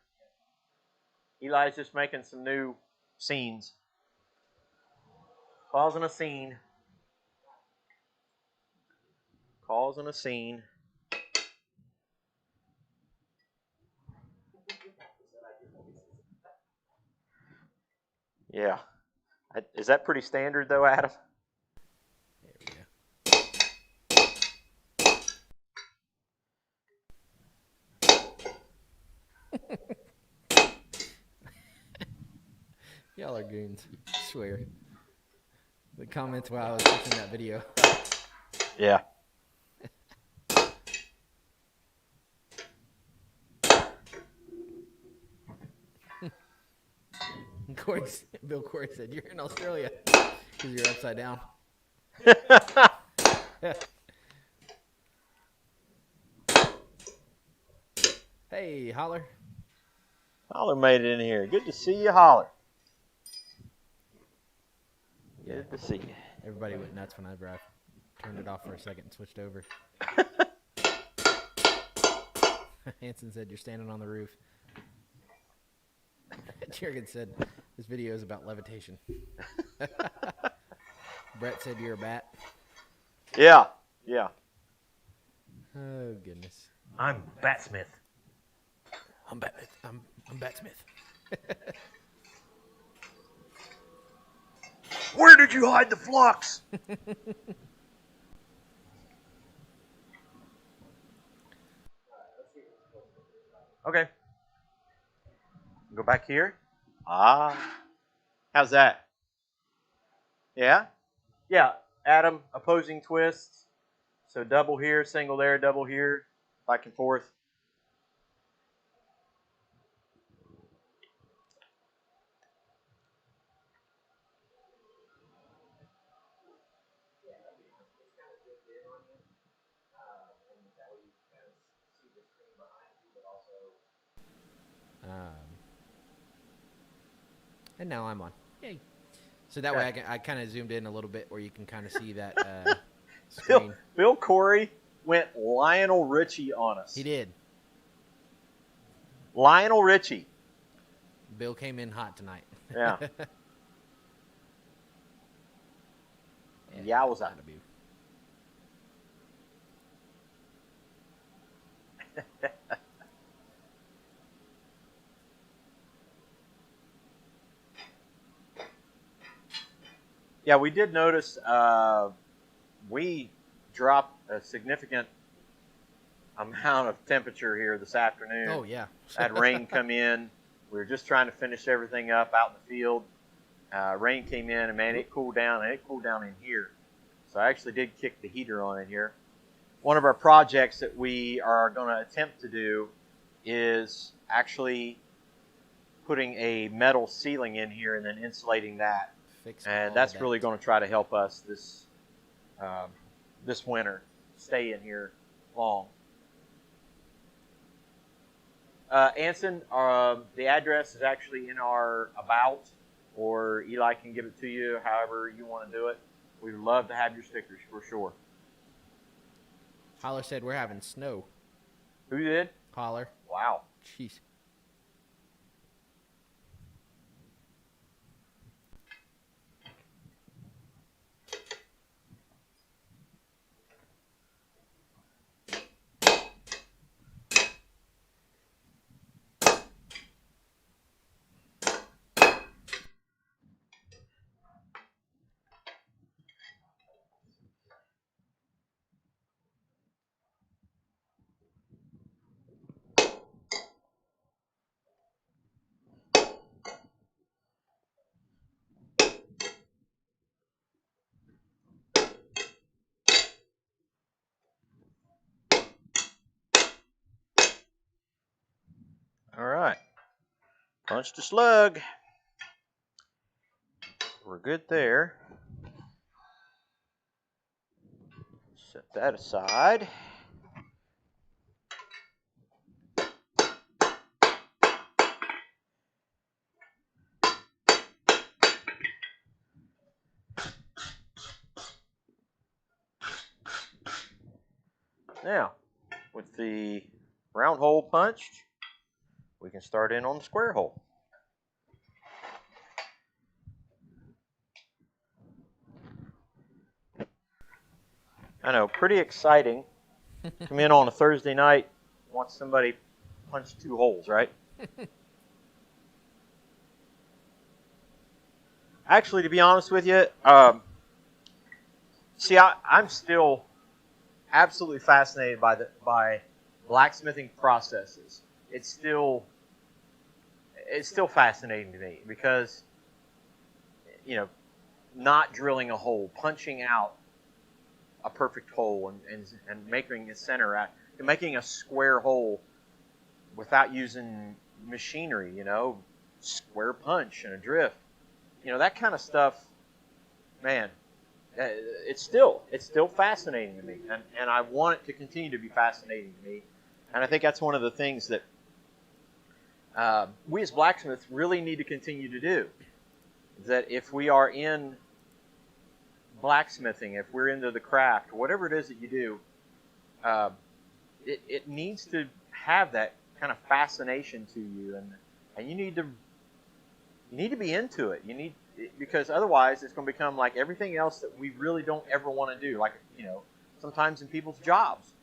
Eli's just making some new scenes. Causing a scene. Causing a scene. Yeah. Is that pretty standard, though, Adam? There we go. Y'all are goons. I swear. The comments while I was watching that video. Yeah. Bill Corey said, "You're in Australia because you're upside down." Hey, Holler. Holler made it in here. Good to see you, Holler. Yeah. Good to see you. Everybody went nuts whenever I turned it off for a second and switched over. Hanson said, "You're standing on the roof." Jurgen said, "This video is about levitation." Brett said, "You're a bat." Yeah, yeah. Oh goodness. I'm Batsmith. I'm Batsmith. Where did you hide the flux? Okay. Go back here. Ah. How's that? Yeah? Yeah. Adam, opposing twists. So double here, single there, double here, back and forth. And now I'm on. Yay. So that way I kind of zoomed in a little bit where you can kind of see that screen. Bill Corey went Lionel Richie on us. He did. Lionel Richie. Bill came in hot tonight. Yeah. Yowza. Yeah, we did notice we dropped a significant amount of temperature here this afternoon. Oh, yeah. Had rain come in. We were just trying to finish everything up out in the field. Rain came in, and, man, it cooled down, and it cooled down in here. So I actually did kick the heater on in here. One of our projects that we are going to attempt to do is actually putting a metal ceiling in here and then insulating that. And that's really going to try to help us this winter stay in here long. Anson, the address is actually in our about, or Eli can give it to you however you want to do it. We'd love to have your stickers for sure. Holler said we're having snow. Who did? Holler. Wow. Jeez. All right. Punched a slug. We're good there. Set that aside. Now, with the round hole punched, we can start in on the square hole. I know, pretty exciting. Come in on a Thursday night, watch somebody punch 2 holes, right? Actually, to be honest with you, I'm still absolutely fascinated by blacksmithing processes. It's still fascinating to me because, not drilling a hole, punching out a perfect hole and making a center out, making a square hole without using machinery, square punch and a drift, that kind of stuff, man, it's still fascinating to me, and I want it to continue to be fascinating to me, and I think that's one of the things that we as blacksmiths really need to continue to do. Is that if we are in blacksmithing, if we're into the craft, whatever it is that you do, it needs to have that kind of fascination to you, and you need to be into it. Because otherwise it's going to become like everything else that we really don't ever want to do. Like, sometimes in people's jobs,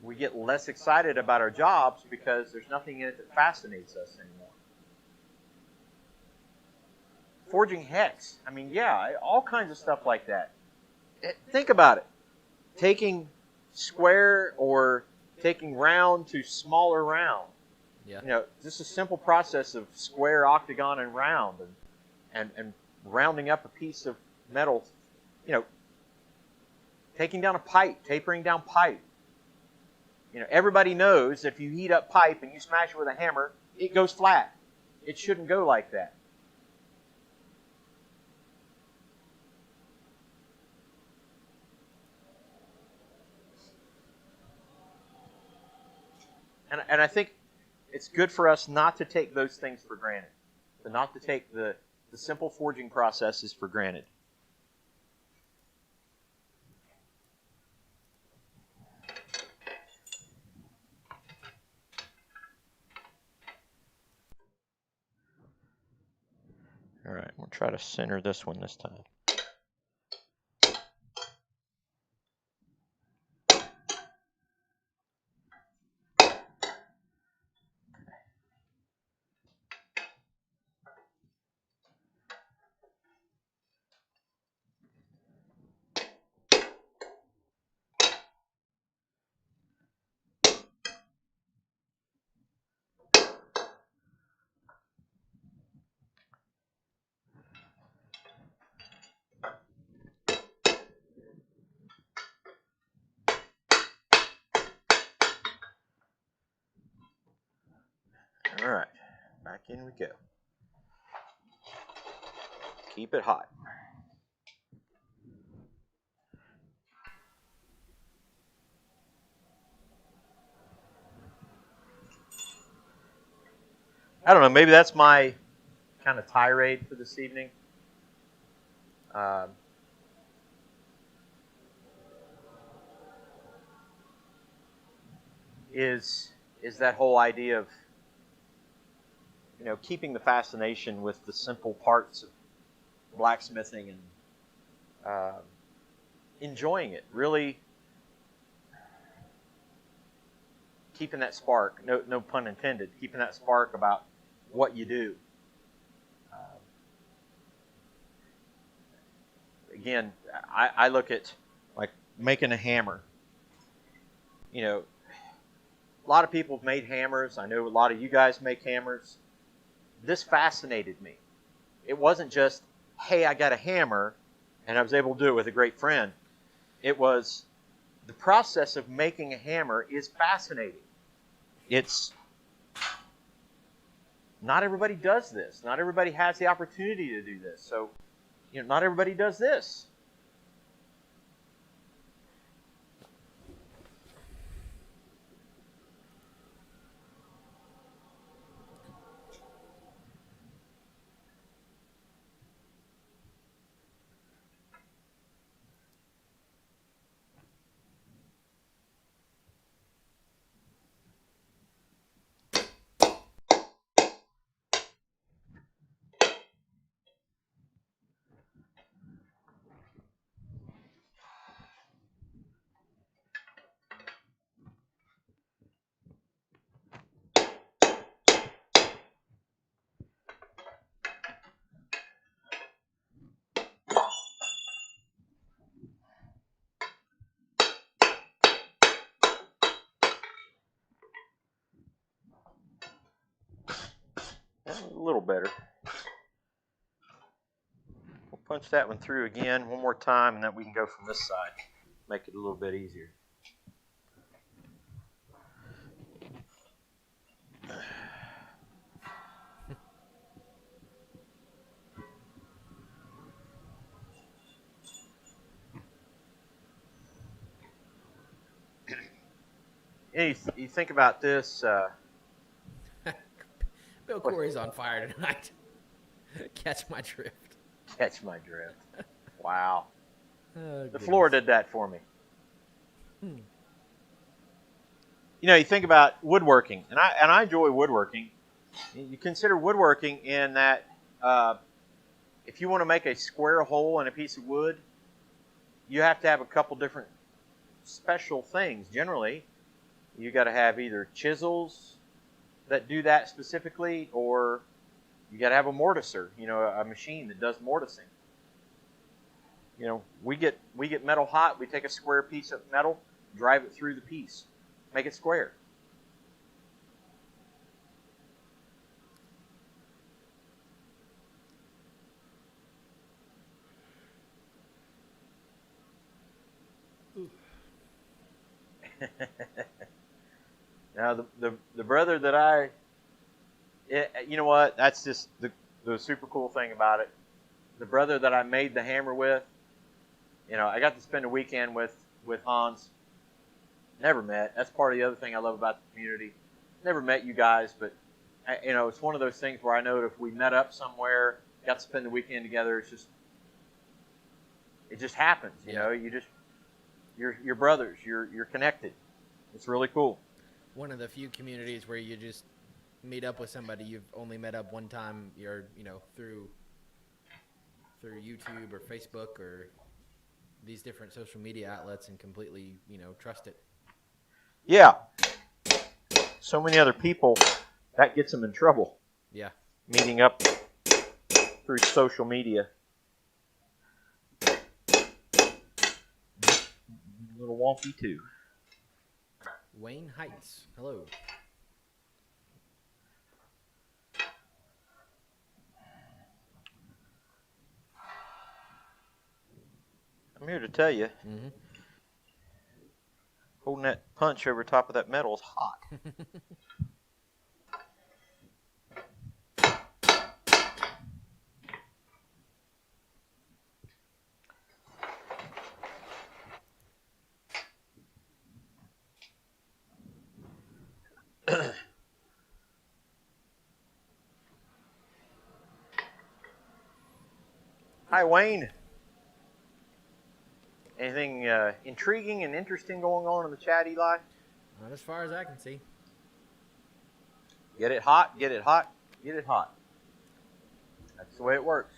we get less excited about our jobs because there's nothing in it that fascinates us anymore. Forging hex. I mean, yeah, all kinds of stuff like that. Think about it. Taking square or taking round to smaller round. Yeah. Just a simple process of square, octagon, and round, and rounding up a piece of metal. Taking down a pipe, tapering down pipe. Everybody knows if you heat up pipe and you smash it with a hammer, it goes flat. It shouldn't go like that. And I think it's good for us not to take those things for granted. Not to take the simple forging processes for granted. All right, we'll try to center this one this time. All right, back in we go. Keep it hot. I don't know, maybe that's my kind of tirade for this evening. Is that whole idea of keeping the fascination with the simple parts of blacksmithing and enjoying it, really keeping that spark, no pun intended, keeping that spark about what you do. Again, I look at like making a hammer. A lot of people have made hammers. I know a lot of you guys make hammers. This fascinated me. It wasn't just, hey, I got a hammer, and I was able to do it with a great friend. It was the process of making a hammer is fascinating. It's not everybody does this. Not everybody has the opportunity to do this. So, not everybody does this. A little better. We'll punch that one through again one more time, and then we can go from this side. Make it a little bit easier. You think about this. Bill Corey's on fire tonight. Catch my drift. Catch my drift. Wow. Oh, The goodness. floor did that for me. You know, you think about woodworking, and I enjoy woodworking. You consider woodworking in that if you want to make a square hole in a piece of wood, you have to have a couple different special things. Generally, you got to have either chisels that do that specifically, or you got to have a mortiser, you know, a machine that does mortising. You know, we get metal hot. We take a square piece of metal, drive it through the piece, make it square. Now the brother that you know what? That's just the super cool thing about it. The brother that I made the hammer with, you know, I got to spend a weekend with Hans. Never met. That's part of the other thing I love about the community. Never met you guys, but you know, it's one of those things where I know that if we met up somewhere, got to spend the weekend together, it just happens. You know, you're brothers. You're connected. It's really cool. One of the few communities where you just meet up with somebody you've only met up one time. You're, you know, through YouTube or Facebook or these different social media outlets, and completely, you know, trust it. Yeah. So many other people, that gets them in trouble. Yeah. Meeting up through social media. A little wonky too. Wayne Heights. Hello. I'm here to tell you, holding that punch over top of that metal is hot. Hi, Wayne. Anything intriguing and interesting going on in the chat, Eli? Not as far as I can see. Get it hot, get it hot, get it hot. That's the way it works.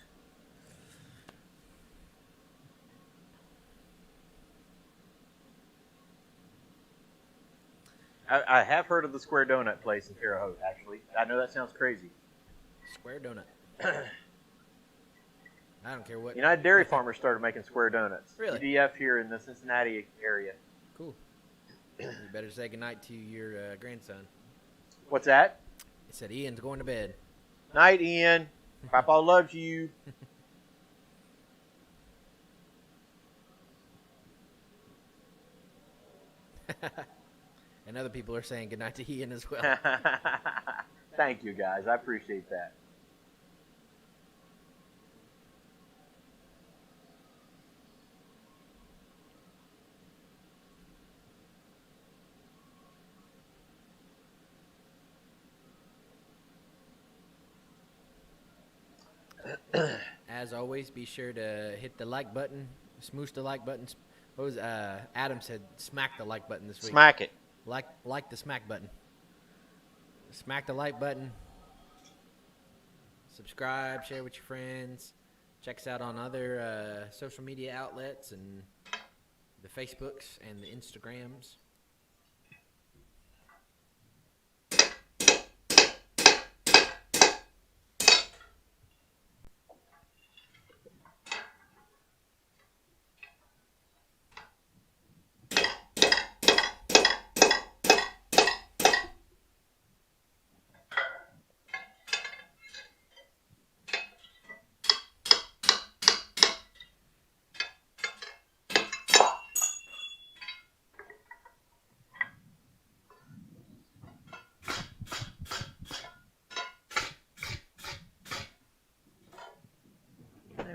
I have heard of the Square Donut place in Terre Haute, actually. I know that sounds crazy. Square donut. I don't care what. United Dairy Farmers started making square donuts. Really? UDF here in the Cincinnati area. Cool. You better say goodnight to your grandson. What's that? He said Ian's going to bed. Night, Ian. Papa loves you. And other people are saying goodnight to Ian as well. Thank you, guys. I appreciate that. As always, be sure to hit the like button, smoosh the like button. What was Adam said? Smack the like button this week. Smack it. Like the smack button. Smack the like button. Subscribe, share with your friends. Check us out on other social media outlets and the Facebooks and the Instagrams.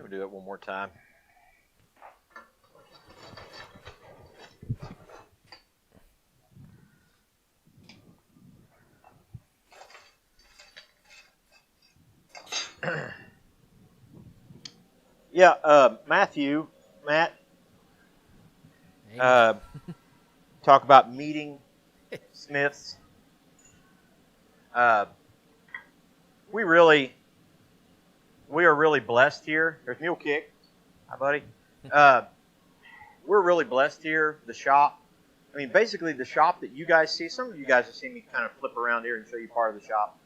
We'll do it one more time. Yeah, Matt, Amen. talk about meeting Smiths. Uh, we are really blessed here. There's Mule Kick. Hi, buddy. Uh, we're really blessed here. The shop. I mean, basically the shop that you guys see. Some of you guys have seen me kind of flip around here and show you part of the shop.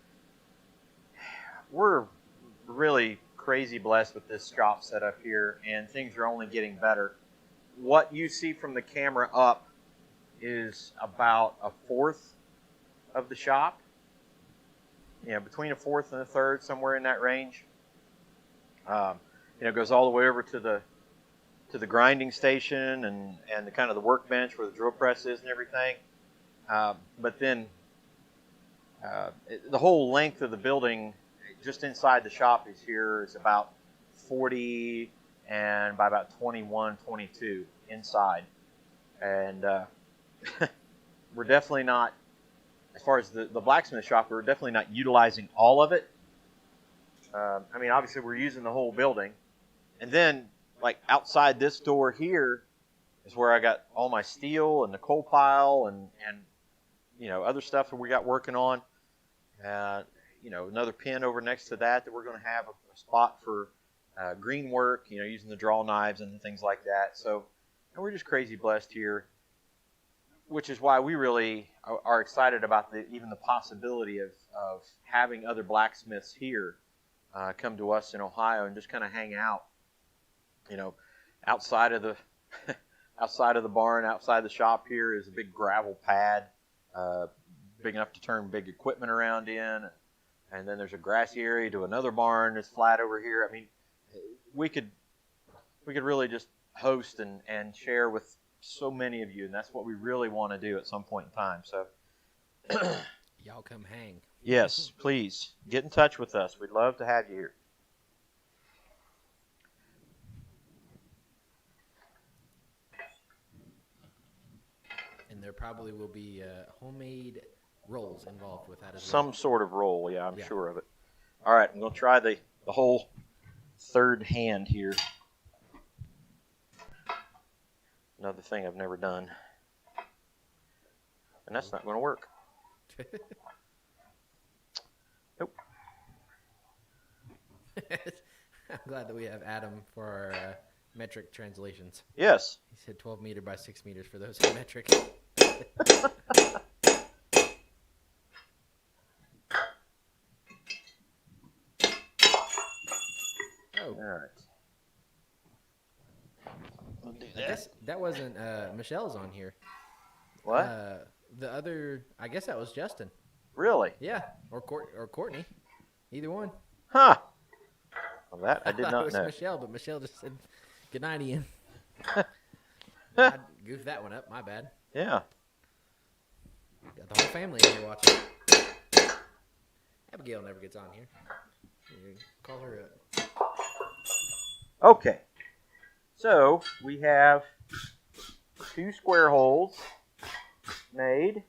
We're really crazy blessed with this shop setup here, and things are only getting better. What you see from the camera up is about a fourth of the shop. Between a fourth and a third, somewhere in that range. It goes all the way over to the grinding station and the kind of the workbench where the drill press is and everything. But then the whole length of the building, just inside the shop is about 40 and by about 21, 22 inside. And we're definitely not, as far as the blacksmith shop, we're definitely not utilizing all of it. Obviously we're using the whole building. And then, like, outside this door here is where I got all my steel and the coal pile and other stuff that we got working on. Another pen over next to that we're going to have a spot for green work, using the draw knives and things like that. So we're just crazy blessed here, which is why we really are excited about even the possibility of having other blacksmiths here come to us in Ohio and just kind of hang out. Outside of the outside of the barn, outside the shop here is a big gravel pad, big enough to turn big equipment around in. And then there's a grassy area to another barn that's flat over here. I mean, we could really just host and share with so many of you, and that's what we really want to do at some point in time. So, Y'all come hang. yes, please get in touch with us. We'd love to have you here. And there probably will be homemade rolls involved with that as Some well. sort of roll, yeah, I'm sure of it. All right, I'm going to try the whole third hand here. Another thing I've never done. And that's not going to work. Nope. I'm glad that we have Adam for our metric translations. Yes. He said 12 meter by 6 meters for those who metric. Oh. All right. We'll do I that. guess that wasn't Michelle's on here. What? The other, I guess that was Justin. Really? Yeah, or Courtney. Either one. Huh. Well, that I did thought not it was know. Michelle, but Michelle just said good night, Ian. I goofed that one up. My bad. Yeah. Got the whole family in here watching. Abigail never gets on here. You call her up. Okay. So we have 2 square holes made.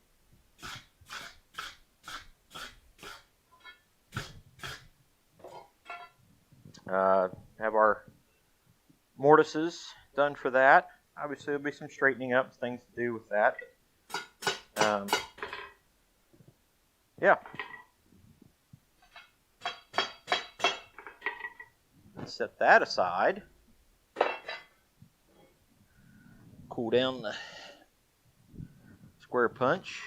Have our mortises done for that. Obviously, there'll be some straightening up, things to do with that. Yeah. Let's set that aside. Cool down the square punch.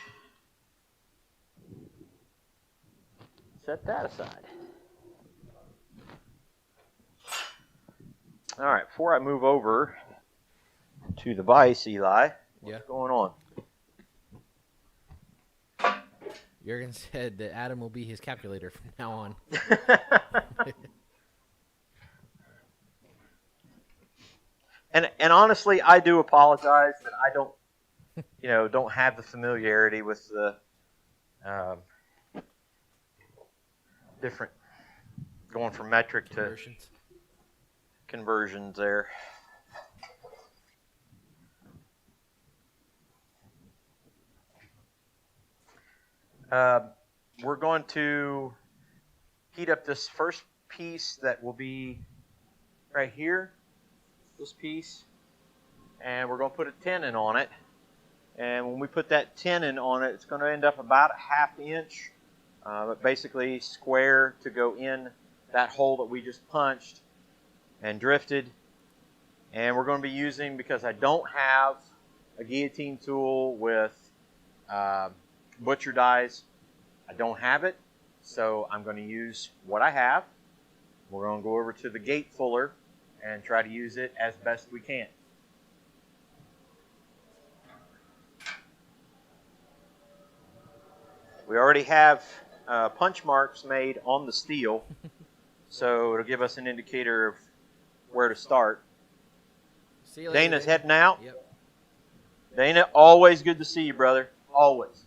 Set that aside. All right, before I move over to the vise, Eli, what's going on? Jurgen said that Adam will be his calculator from now on. And honestly, I do apologize that I don't have the familiarity with the different going from metric to conversions there. We're going to heat up this first piece that will be right here, this piece, and we're going to put a tenon on it. And when we put that tenon on it, it's going to end up about a 1/2 inch, but basically square to go in that hole that we just punched and drifted. And we're going to be using, because I don't have a guillotine tool with butcher dies, I don't have it, so I'm going to use what I have. We're going to go over to the gate fuller and try to use it as best we can. We already have punch marks made on the steel, so it'll give us an indicator of where to start. See you later, Dana's heading out. Yep. Dana, always good to see you, brother. Always.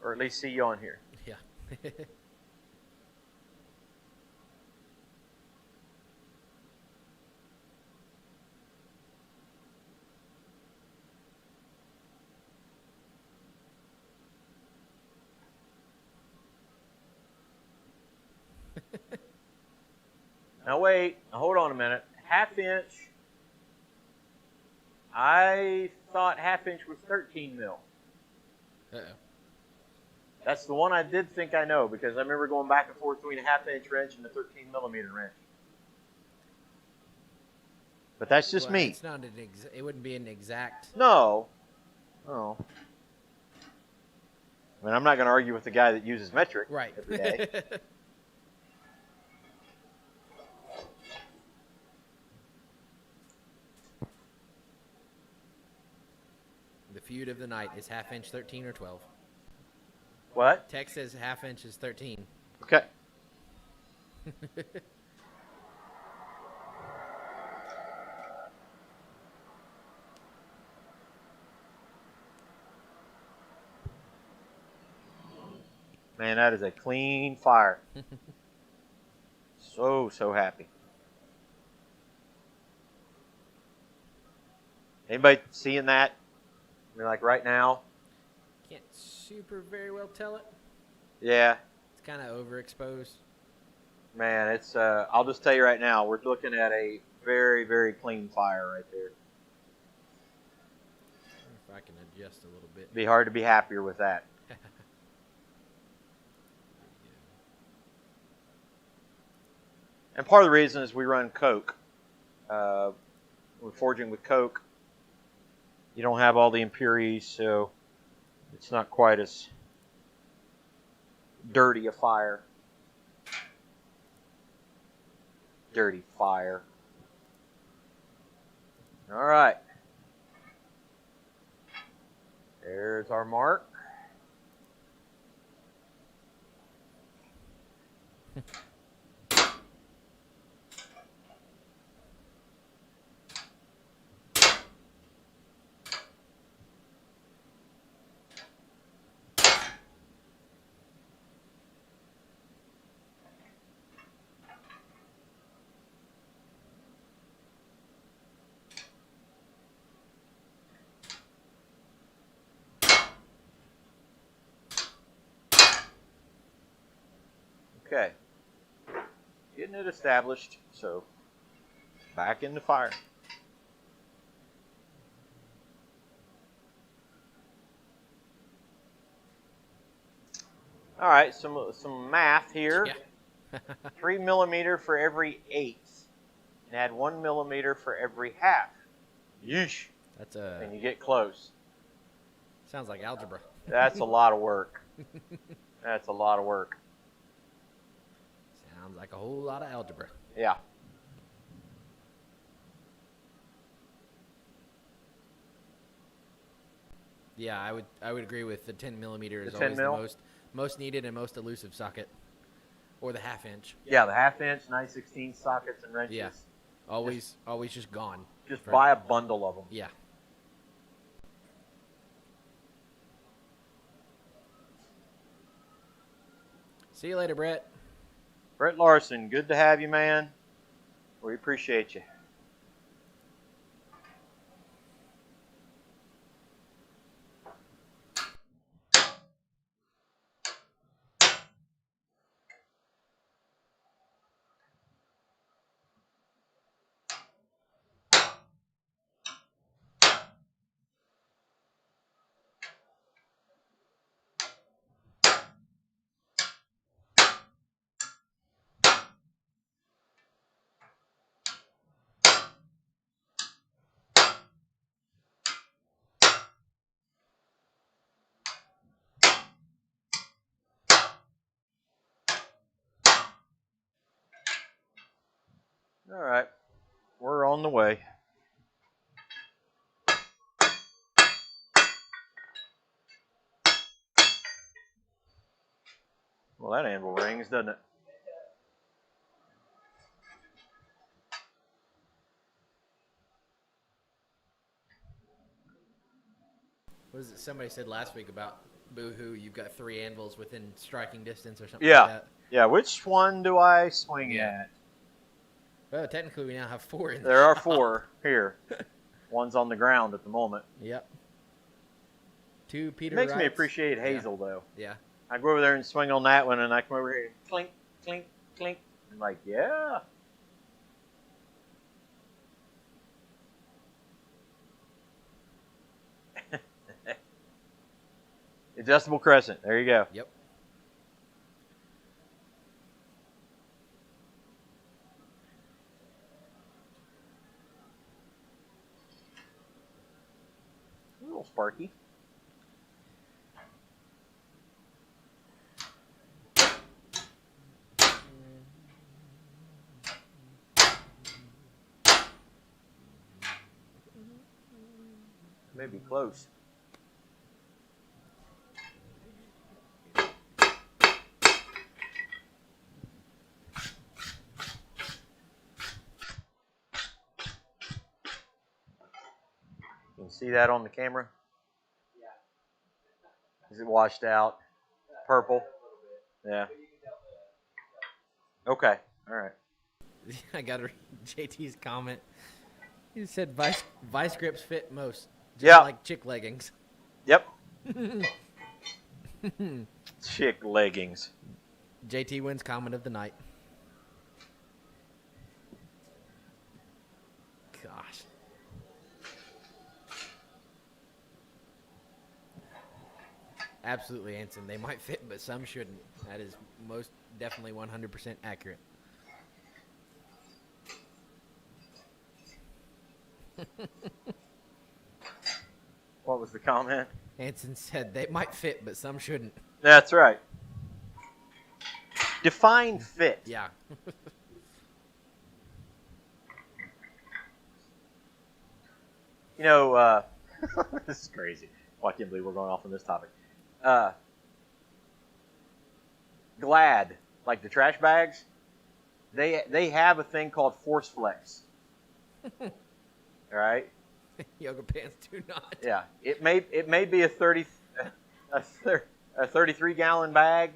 Or at least see you on here. Yeah. Now wait, now hold on a minute. 1/2 inch. I thought 1/2 inch was 13 mil. Uh-oh. That's the one I did think I know, because I remember going back and forth between a 1/2 inch wrench and a 13 millimeter wrench. But that's just Well, me. It's not it wouldn't be an exact. No. Oh. I mean, I'm not going to argue with the guy that uses metric Right. every day. The feud of the night is 1/2 inch 13 or 12. What? Tex says 1/2 inch is 13. Okay. Man, that is a clean fire. So happy. Anybody seeing that? I mean, like right now? Can't super very well tell it. Yeah. It's kind of overexposed. Man, it's, I'll just tell you right now, we're looking at a very, very clean fire right there. If I can adjust a little bit. Be hard to be happier with that. And part of the reason is we run coke. We're forging with coke. You don't have all the impurities, so it's not quite as dirty a fire. Dirty fire. All right. There's our mark. Okay. Getting it established, so back in the fire. All right, some math here. Yeah. 3 millimeter for every 1/8, and add 1 millimeter for every 1/2. Yeesh. That's And you get close. sounds like algebra. That's a lot of work. That's a lot of work. Sounds like a whole lot of algebra. Yeah. Yeah, I would agree with the 10 millimeter is The 10 always mil? the most needed and most elusive socket, or the 1/2 inch. Yeah, the 1/2 inch, 9/16 sockets and wrenches. Yeah. Always just gone. Just For- buy a bundle of them. Yeah. See you later, Brett. Brett Larson, good to have you, man. We appreciate you. All right. We're on the way. Well, that anvil rings, doesn't it? What was it somebody said last week about Boo-hoo? You've got 3 anvils within striking distance or something Yeah. like that. Yeah, which one do I swing at? Well, technically we now have 4 in There are shop. 4 here. One's on the ground at the moment. Yep. 2 Peter Makes me Wrights. appreciate Hazel, though. Yeah. I go over there and swing on that one, and I come over here and clink, clink, clink. I'm like, yeah. Adjustable crescent. There you go. Yep. A little sparky. Maybe close. You can see that on the camera? Is it washed out? Purple? Yeah. Okay. All right. I got to read JT's comment. He said vice grips fit most. Just Yeah. like chick leggings. Yep. Chick leggings. JT wins comment of the night. Gosh. Absolutely, Anson. They might fit, but some shouldn't. That is most definitely 100% accurate. What was the comment? Anson said they might fit, but some shouldn't. That's right. Define fit. Yeah. You know, this is crazy. Well, I can't believe we're going off on this topic. Glad, like the trash bags, they have a thing called Force Flex. All right. Yoga pants do not. Yeah. It may be a 33 gallon bag,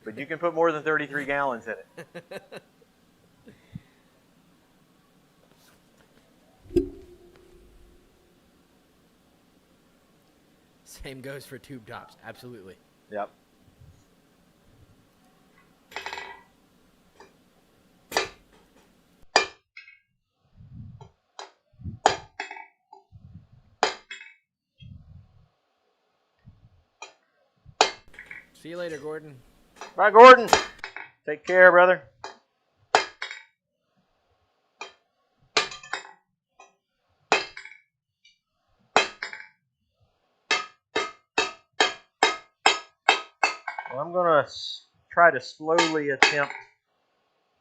but you can put more than 33 gallons in it. Same goes for tube tops. Absolutely. Yep. See you later, Gordon. Bye, Gordon. Take care, brother. Well, I'm going to try to slowly attempt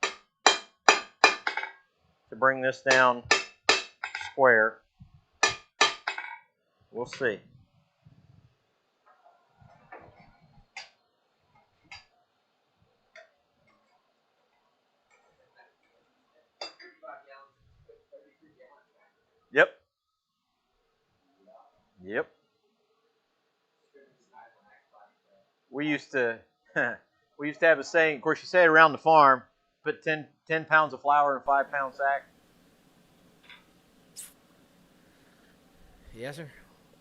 to bring this down square. We'll see. Yep. Yep. We used to have a saying. Of course, you say it around the farm. Put 10 pounds of flour in a 5-pound sack. Yes, sir.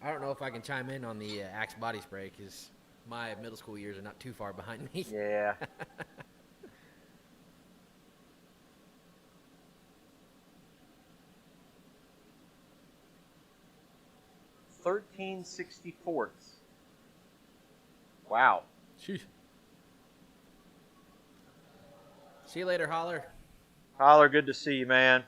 I don't know if I can chime in on the Axe body spray because my middle school years are not too far behind me. Yeah. $13.64. Wow. Sheesh. See you later, Holler. Holler, good to see you, man.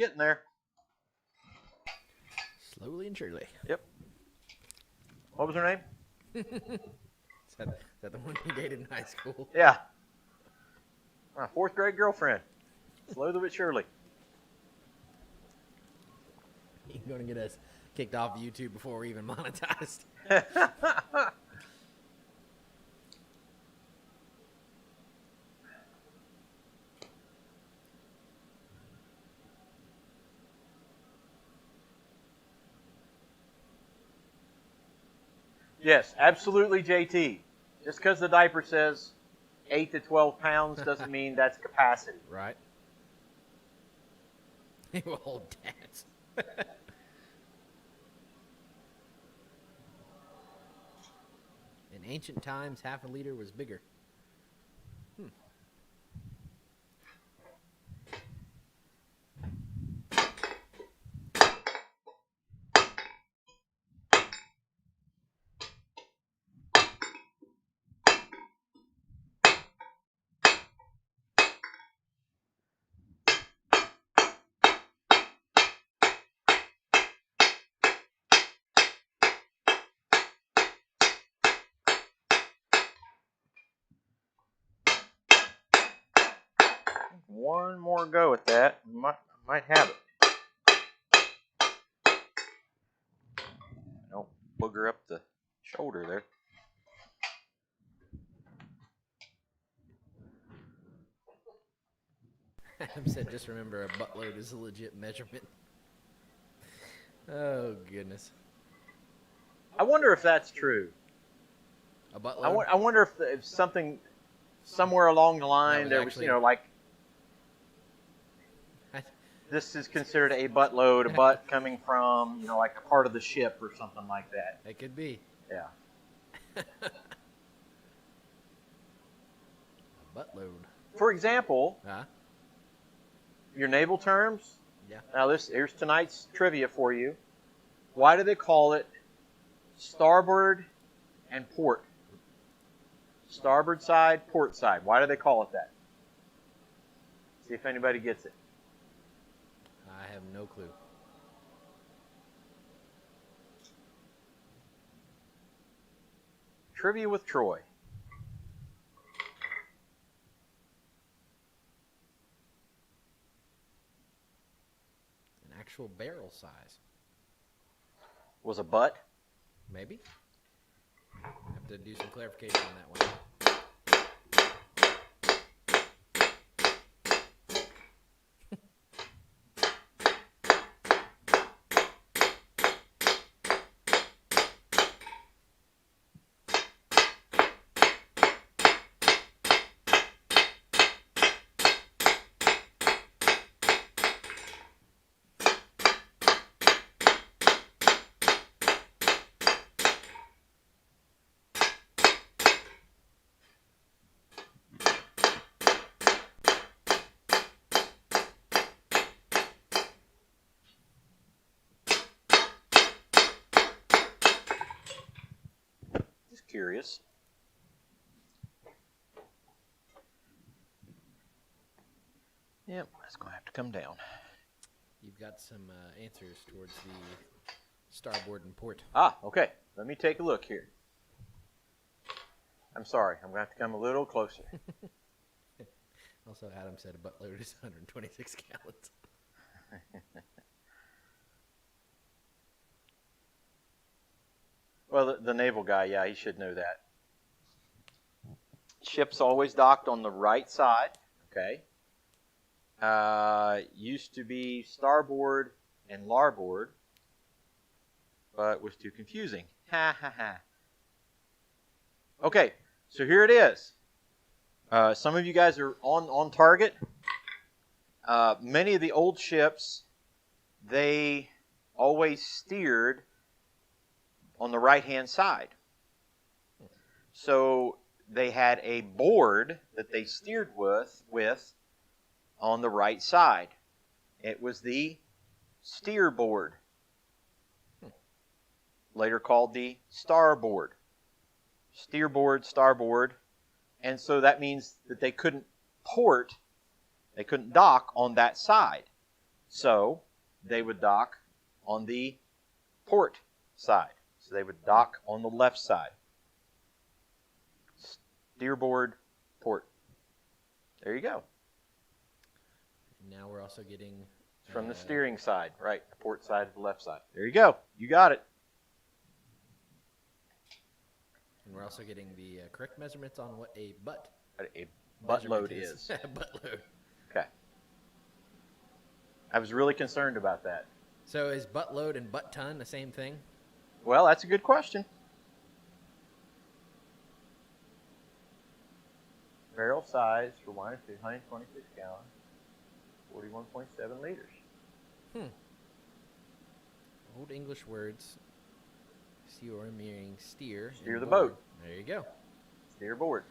getting there. Slowly and surely. Yep. What was her name? Is that the one you dated in high school? Yeah. My 4th grade girlfriend. Slowly but surely. You're going to get us kicked off YouTube before we're even monetized. Yes, absolutely, JT. Just because the diaper says 8 to 12 pounds doesn't mean that's capacity. Right? They will hold dads. In ancient times, half a liter was bigger. One more go at that. Might have it. Don't booger up the shoulder there. Adam said, just remember a buttload is a legit measurement. Oh, goodness. I wonder if that's true. A buttload? I wonder if something somewhere along the line there was, actually- like this is considered a buttload, a butt coming from, like a part of the ship or something like that. It could be. Yeah. A buttload. For example, Huh? your naval terms. Yeah. Now here's tonight's trivia for you. Why do they call it starboard and port? Starboard side, port side. Why do they call it that? See if anybody gets it. I have no clue. Trivia with Troy. An actual barrel size. Was a butt? Maybe? Have to do some clarification on that one. Just curious. Yep, that's going to have to come down. You've got some answers towards the starboard and port. Ah, okay. Let me take a look here. I'm sorry. I'm going to have to come a little closer. Also, Adam said a buttload is 126 gallons. Well, the naval guy, yeah, he should know that. Ship's always docked on the right side, okay? Used to be starboard and larboard, but was too confusing. Ha ha ha. Okay, so here it is. Some of you guys are on target. Many of the old ships, they always steered on the right-hand side. So they had a board that they steered with on the right side. It was the steer board, later called the starboard. Steerboard, starboard. And so that means that they couldn't port, they couldn't dock on that side. So they would dock on the port side. So they would dock on the left side. Steerboard, port. There you go. Now we're also getting From the steering side, right? The port side to the left side. There you go. You got it. And we're also getting the correct measurements on what a butt A butt load measurement is. butt load. Okay. I was really concerned about that. So is butt load and butt ton the same thing? Well, that's a good question. Barrel size for wine is 126 gallons, 41.7 liters. Old English words. Steer meaning steer. Steer and the board. boat. There you go. Steer board.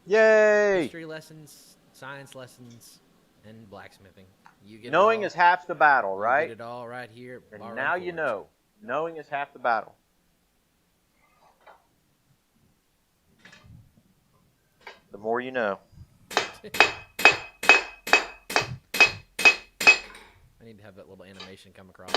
Yay! History lessons, science lessons, and blacksmithing. You get Knowing it all. is half the battle, You right? get it all right here. at And Bar now and you Forge. know. Knowing is half the battle. The more you know. I need to have that little animation come across.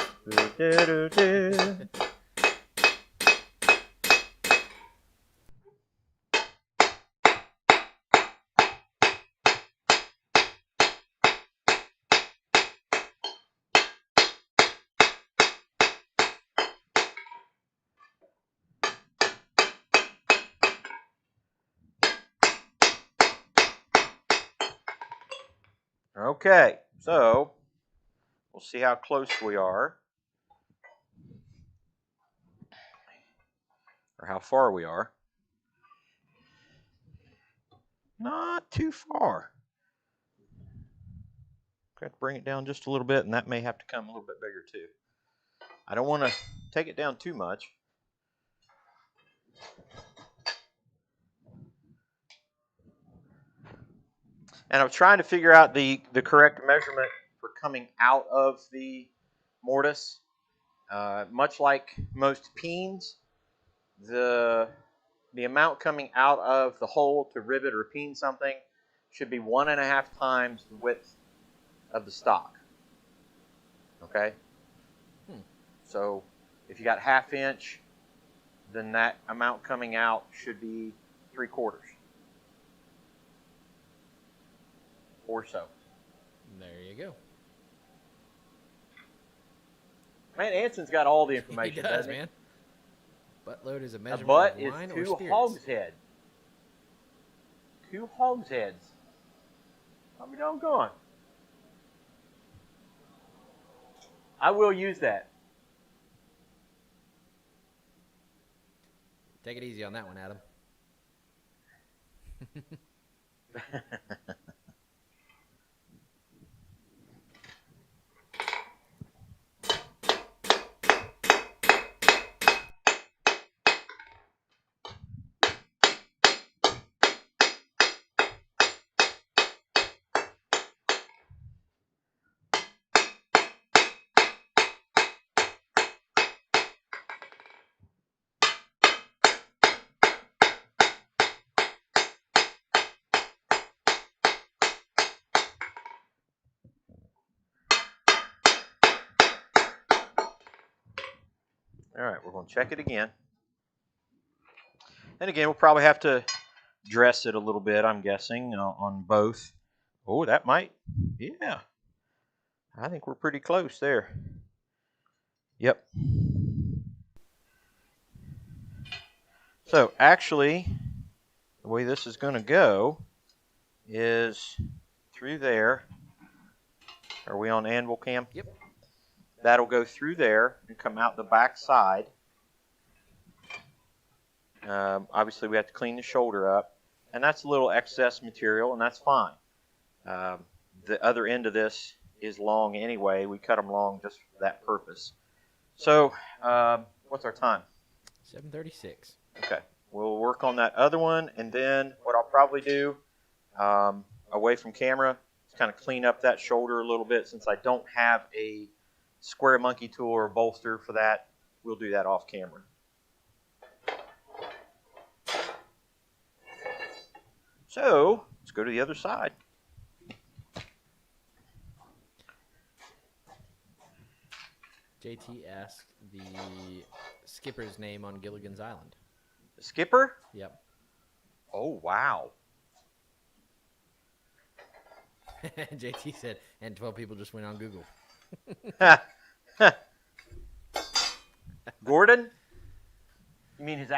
Okay, so we'll see how close we are, or how far we are. Not too far. Got to bring it down just a little bit, and that may have to come a little bit bigger too. I don't want to take it down too much. And I'm trying to figure out the correct measurement for coming out of the mortise. Much like most peens, the amount coming out of the hole to rivet or peen something should be 1.5 times the width of the stock. Okay? So if you got 1/2 inch, then that amount coming out should be 3/4 or so. There you go. Man, Anson's got all the information, He does, doesn't he? man. Butt load is a A measurement butt of is wine or 2 spirits. hogsheads. 2 hogsheads. I'll be doggone. I will use that. Take it easy on that one, Adam. All right, we're going to check it again. And again, we'll probably have to dress it a little bit, I'm guessing, on both. Oh, that might. Yeah. I think we're pretty close there. Yep. So, actually, the way this is going to go is through there. Are we on anvil cam? Yep. That'll go through there and come out the back side. Obviously, we have to clean the shoulder up. And that's a little excess material, and that's fine. The other end of this is long anyway. We cut them long just for that purpose. So, what's our time? 7:36. Okay. We'll work on that other one, and then what I'll probably do, away from camera, is kind of clean up that shoulder a little bit. Since I don't have a square monkey tool or bolster for that, we'll do that off camera. So, let's go to the other side. JT asked the skipper's name on Gilligan's Island. Skipper? Yep. Oh, wow. JT said, and 12 people just went on Google. Gordon? You mean his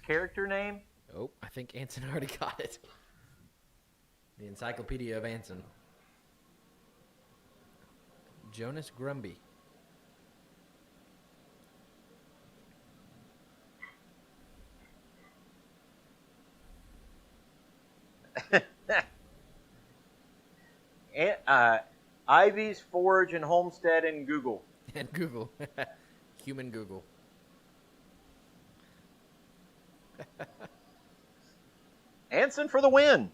character name? Oh, I think Anson already got it. The Encyclopedia of Anson. Jonas Grumby. Ivy's Forge and Homestead and Google. And Google. Human Google. Anson for the win.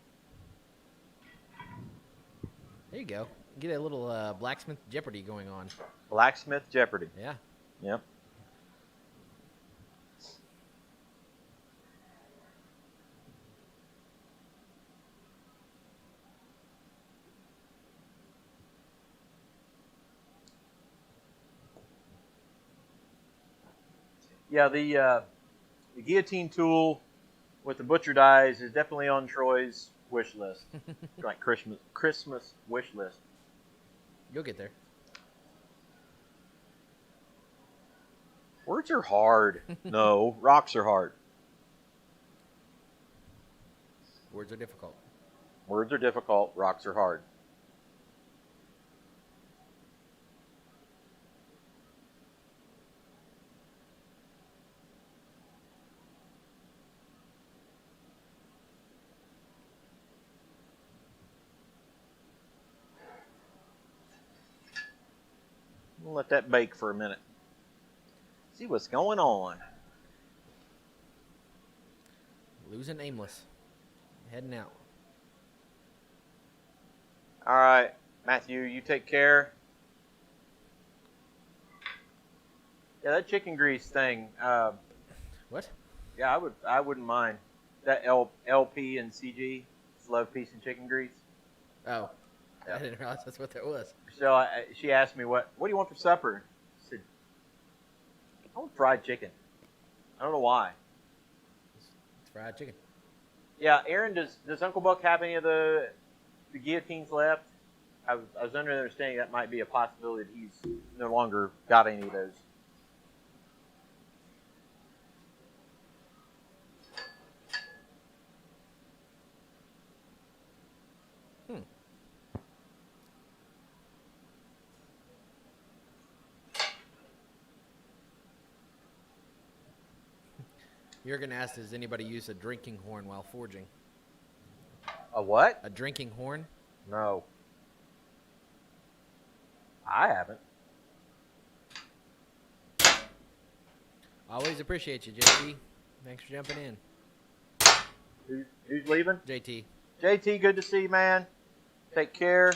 There you go. Get a little blacksmith Jeopardy going on. Blacksmith Jeopardy. Yeah. Yep. Yeah, the guillotine tool with the butcher dies is definitely on Troy's wish list. Like Christmas wish list. You'll get there. Words are hard. No, rocks are hard. Words are difficult. Words are difficult. Rocks are hard. We'll let that bake for a minute. See what's going on. Losing aimless. Heading out. All right, Matthew, you take care. Yeah, that chicken grease thing. What? Yeah, I wouldn't mind that LP and CG. Love piece and chicken grease. Oh. Yeah. I didn't realize that's what that was. So she asked me, what do you want for supper? I said, I want fried chicken. I don't know why. It's fried chicken. Yeah, Aaron, does Uncle Buck have any of the guillotines left? I was under the understanding that might be a possibility that he's no longer got any of those. Jurgen asked, does anybody use a drinking horn while forging? A what? A drinking horn? No. I haven't. Always appreciate you, JT. Thanks for jumping in. Who's leaving? JT. JT, good to see you, man. Take care.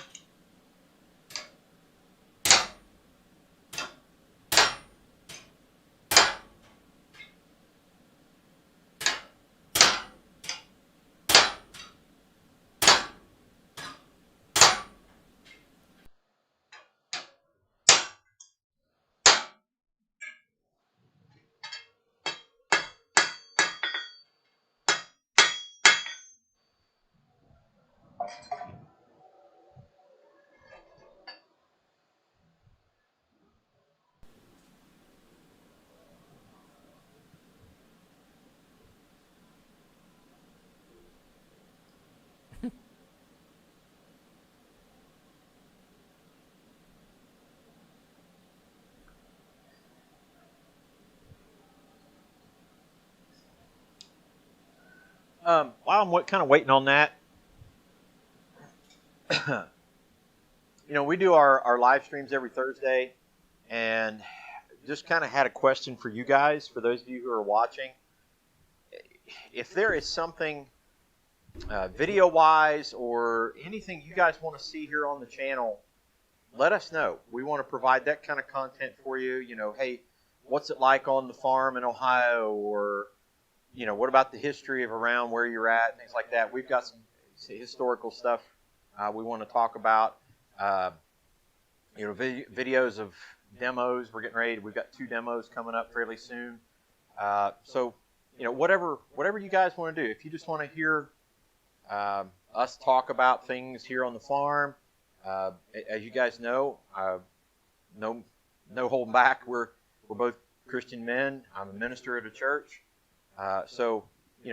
While I'm kind of waiting on that, we do our live streams every Thursday, and just kind of had a question for you guys, for those of you who are watching. If there is something video-wise or anything you guys want to see here on the channel, let us know. We want to provide that kind of content for you. Hey, what's it like on the farm in Ohio, or what about the history of around where you're at, and things like that. We've got some historical stuff we want to talk about. Videos of demos. We're getting ready. We've got 2 demos coming up fairly soon. So, whatever you guys want to do. If you just want to hear us talk about things here on the farm, as you guys know, no holding back. We're both Christian men. I'm a minister at a church. So,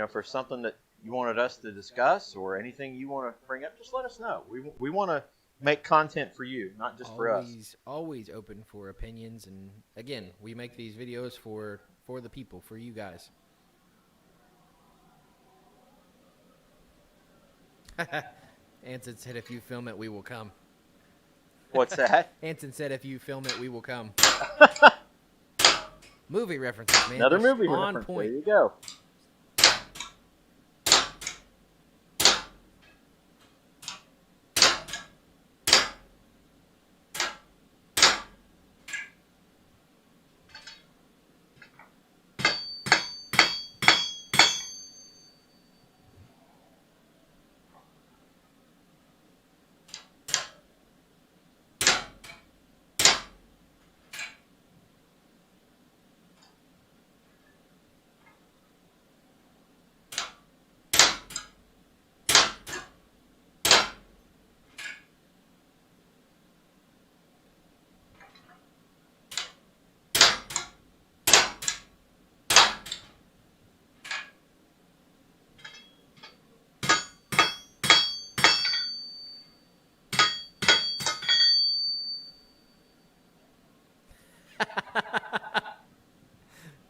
for something that you wanted us to discuss or anything you want to bring up, just let us know. We want to make content for you, not just for us. Always open for opinions. And again, we make these videos for the people, for you guys. Anson said, if you film it, we will come. What's that? Anson said, if you film it, we will come. Movie references, man. Another Just movie on reference. point. There you go.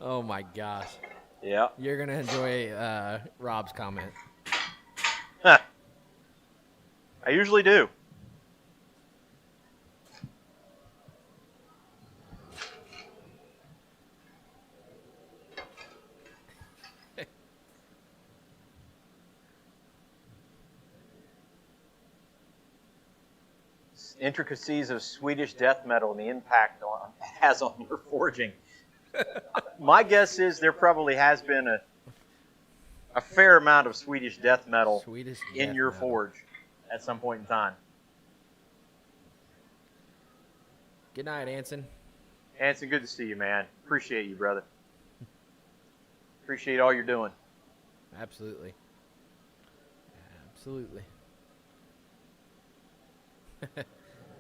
Oh my gosh. Yeah. You're going to enjoy Rob's comment. I usually do. Intricacies of Swedish death metal and the impact it has on your forging. My guess is there probably has been a fair amount of Swedish death metal in your forge at some point in time. Good night, Anson. Anson, good to see you, man. Appreciate you, brother. Appreciate all you're doing. Absolutely. Absolutely.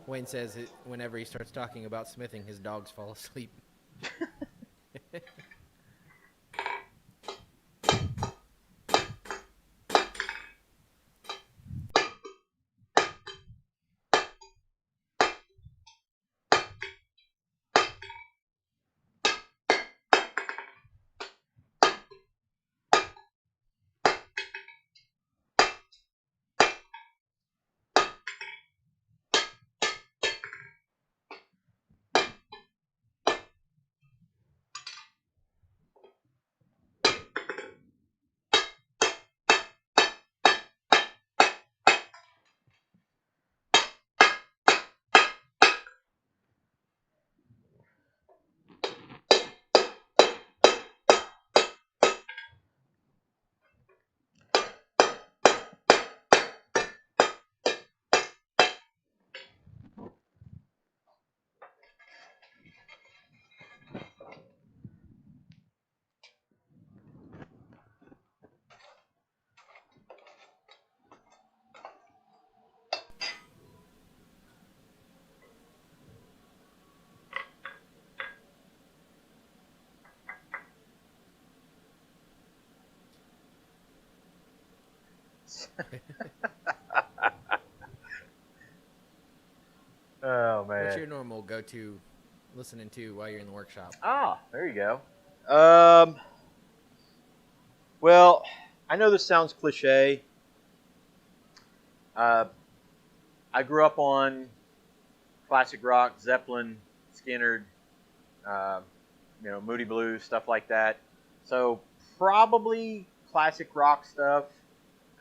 Wayne says that whenever he starts talking about smithing, his dogs fall asleep. Oh, man. What's your normal go-to listening to while you're in the workshop? Ah, there you go. Well, I know this sounds cliche. I grew up on classic rock, Zeppelin, Skinner, Moody Blues, stuff like that. So probably classic rock stuff.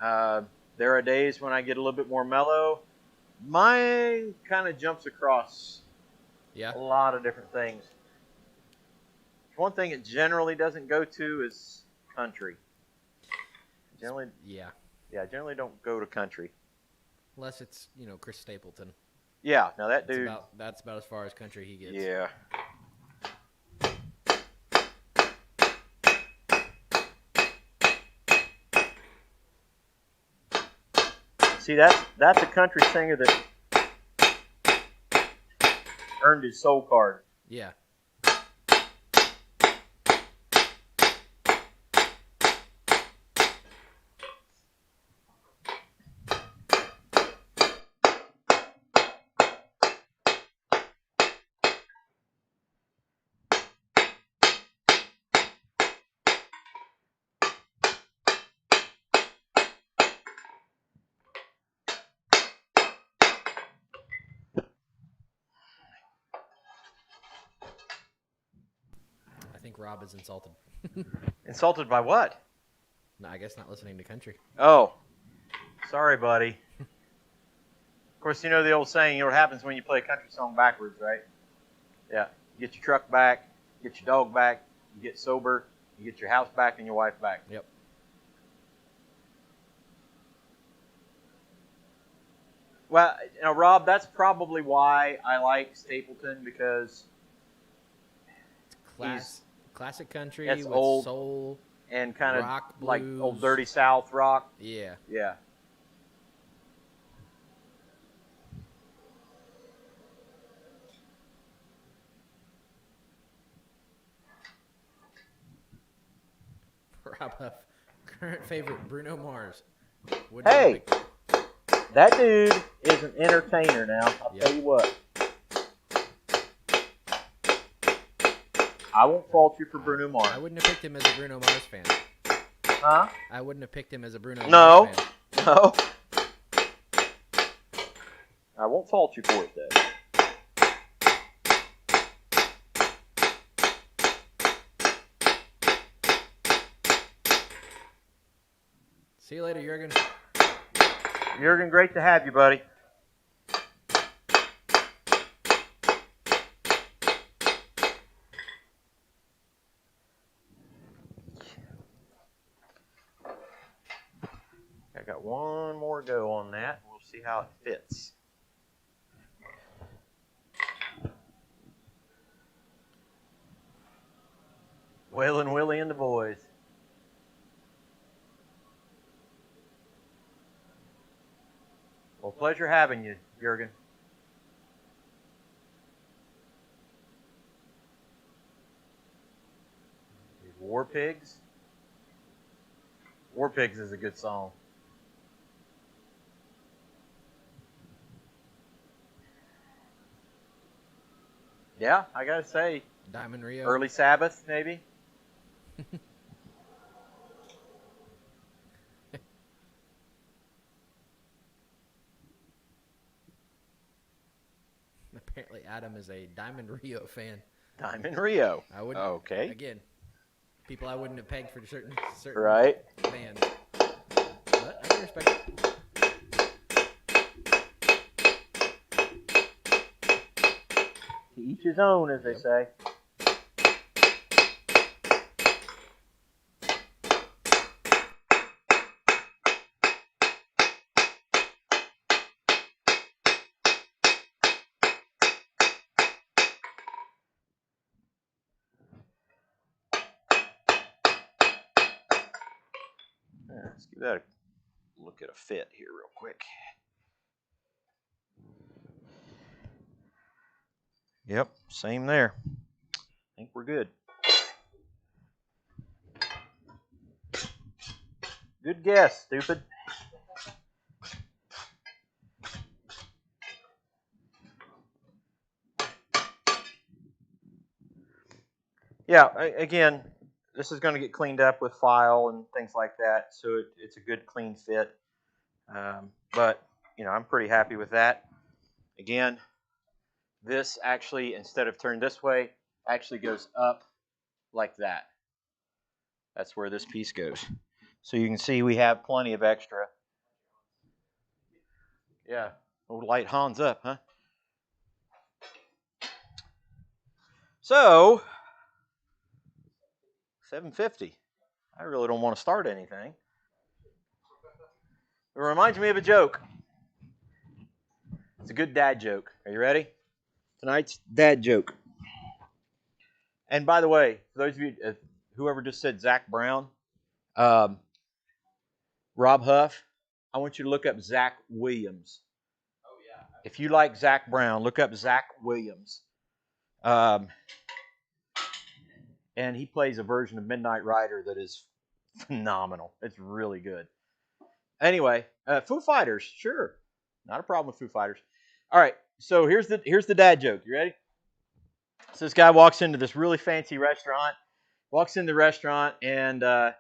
There are days when I get a little bit more mellow. Mine kind of jumps across a lot of different things. One thing it generally doesn't go to is country. Generally don't go to country. Unless it's, Chris Stapleton. Yeah, now that dude. That's about as far as country he gets. Yeah. See, that's a country singer that earned his soul card. Yeah. I think Rob is insulted. Insulted by what? No, I guess not listening to country. Oh, sorry, buddy. Of course, you know the old saying, you know what happens when you play a country song backwards, right? Yeah. You get your truck back, you get your dog back, you get sober, you get your house back and your wife back. Yep. Well, you know, Rob, that's probably why I like Stapleton, because Classic country It's with old soul and kind of rock, like blues. old dirty South rock. Yeah. Yeah. Rob Huff, current favorite Bruno Mars. Wouldn't Hey, pick- that dude is an entertainer now. I'll Yep. tell you what. I won't fault you for Bruno I Mars. wouldn't have picked him as a Bruno Mars fan. Huh? I wouldn't have picked him as a Bruno No. Mars fan. No. I won't fault you for it, though. See you later, Jurgen. Jurgen, great to have you, buddy. I got one more go on that. We'll see how it fits. Waylon Willie and the boys. Well, pleasure having you, Jurgen. War Pigs. War Pigs is a good song. Yeah, I gotta say, Diamond Rio. Early Sabbath, maybe. Apparently, Adam is a Diamond Rio fan. Diamond Rio. I would. Okay. Again, people I wouldn't have pegged for certain Right. bands. But I can respect it. To each his own, as they say. Let's give that a look at a fit here real quick. Yep, same there. I think we're good. Good guess, stupid. Yeah, again, this is going to get cleaned up with file and things like that, so it's a good clean fit. But, you know, I'm pretty happy with that. Again, this actually, instead of turned this way, actually goes up like that. That's where this piece goes. So you can see we have plenty of extra. Yeah, old light Hans up, huh? So, 750. I really don't want to start anything. It reminds me of a joke. It's a good dad joke. Are you ready? Tonight's dad joke. And by the way, for those of you, whoever just said Zach Brown, Rob Huff, I want you to look up Zach Williams. Oh yeah. If you like Zach Brown, look up Zach Williams. And he plays a version of Midnight Rider that is phenomenal. It's really good. Anyway, Foo Fighters, sure, not a problem with Foo Fighters. All right, so here's the dad joke. You ready? So this guy walks into this really fancy restaurant. Walks in the restaurant, and the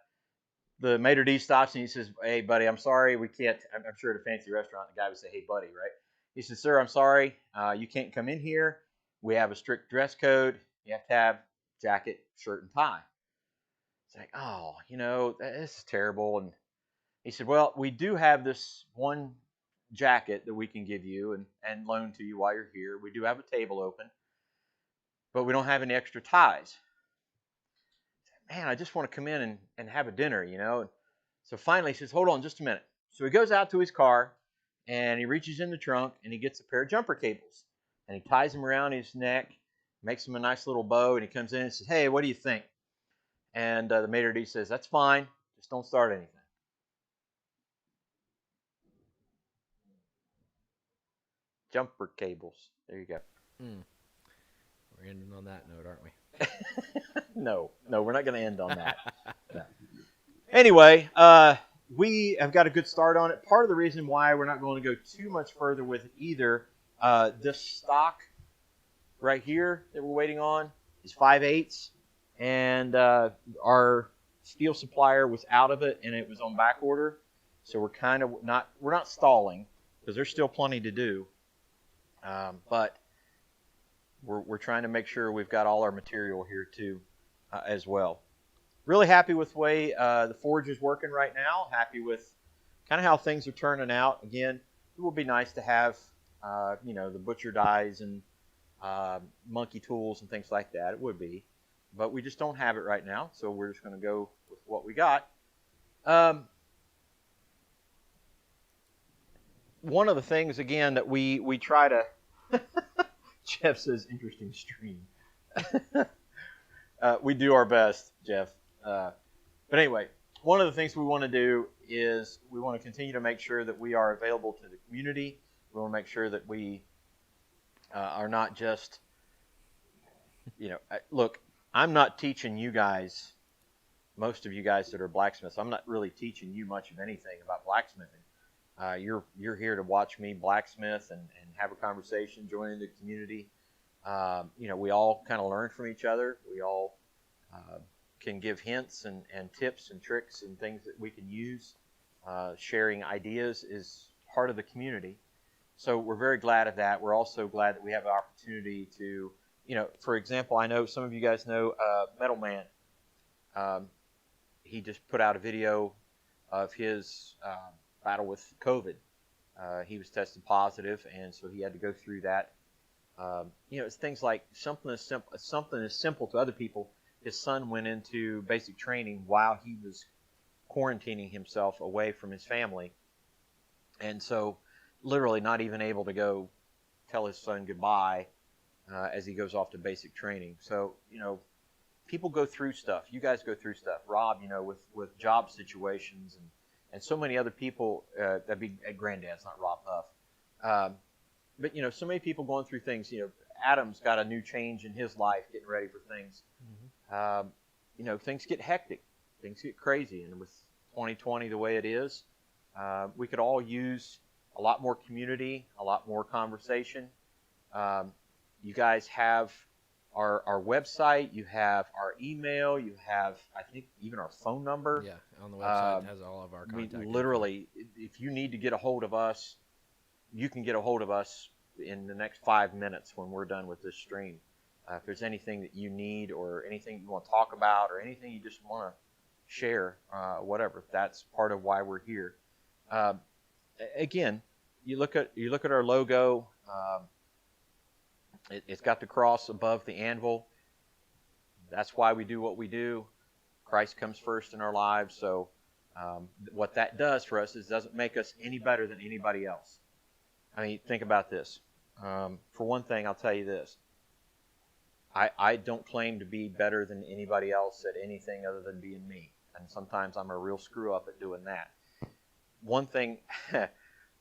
maitre d' stops and he says, "Hey, buddy, I'm sorry, we can't." I'm sure at a fancy restaurant, the guy would say, "Hey, buddy," right? He says, "Sir, I'm sorry, you can't come in here. We have a strict dress code. You have to have jacket, shirt, and tie." It's like, oh, this is terrible. And he said, "Well, we do have this one jacket that we can give you and loan to you while you're here. We do have a table open, but we don't have any extra ties." Man, I just want to come in and have a dinner, So finally he says, "Hold on just a minute." So he goes out to his car and he reaches in the trunk and he gets a pair of jumper cables and he ties them around his neck, makes him a nice little bow, and he comes in and says, "Hey, what do you think?" And the maitre d' says, "That's fine. Just don't start anything." Jumper cables. There you go. We're ending on that note, aren't we? No, we're not going to end on that. No. Anyway, we have got a good start on it. Part of the reason why we're not going to go too much further with it either, this stock right here that we're waiting on is 5/8, and our steel supplier was out of it and it was on back order, so we're not stalling because there's still plenty to do, but we're trying to make sure we've got all our material here too as well. Really happy with the way the forge is working right now. Happy with kind of how things are turning out. Again, it would be nice to have the butcher dies and monkey tools and things like that. It would be, but we just don't have it right now, so we're just going to go with what we got. One of the things again that we try to Jeff says, "Interesting stream." We do our best, Jeff. But anyway, one of the things we want to do is we want to continue to make sure that we are available to the community. We want to make sure that we are not just, look, I'm not teaching you guys, most of you guys that are blacksmiths, I'm not really teaching you much of anything about blacksmithing. You're here to watch me blacksmith and have a conversation, join in the community. We all kind of learn from each other. We all can give hints and tips and tricks and things that we can use. Sharing ideas is part of the community. So we're very glad of that. We're also glad that we have an opportunity to, for example, I know some of you guys know Metal Man. He just put out a video of his battle with COVID. He was tested positive, and so he had to go through that. It's things like something as simple to other people. His son went into basic training while he was quarantining himself away from his family, and so literally not even able to go tell his son goodbye as he goes off to basic training. So people go through stuff. You guys go through stuff. Rob, with job situations and so many other people. That'd be at Granddad's, not Rob Huff. But so many people going through things. Adam's got a new change in his life, getting ready for things. Things get hectic, things get crazy, and with 2020 the way it is, we could all use a lot more community, a lot more conversation. You guys have our website, you have our email, you have, I think, even our phone number. Yeah, on the website it has all of our contact. Literally, if you need to get a hold of us, you can get a hold of us in the next 5 minutes when we're done with this stream. If there's anything that you need or anything you want to talk about or anything you just want to share, whatever, that's part of why we're here. Again, you look at our logo. It's got the cross above the anvil. That's why we do what we do. Christ comes first in our lives. So what that does for us is doesn't make us any better than anybody else. I mean, think about this. For one thing, I'll tell you this. I don't claim to be better than anybody else at anything other than being me. And sometimes I'm a real screw up at doing that. One thing,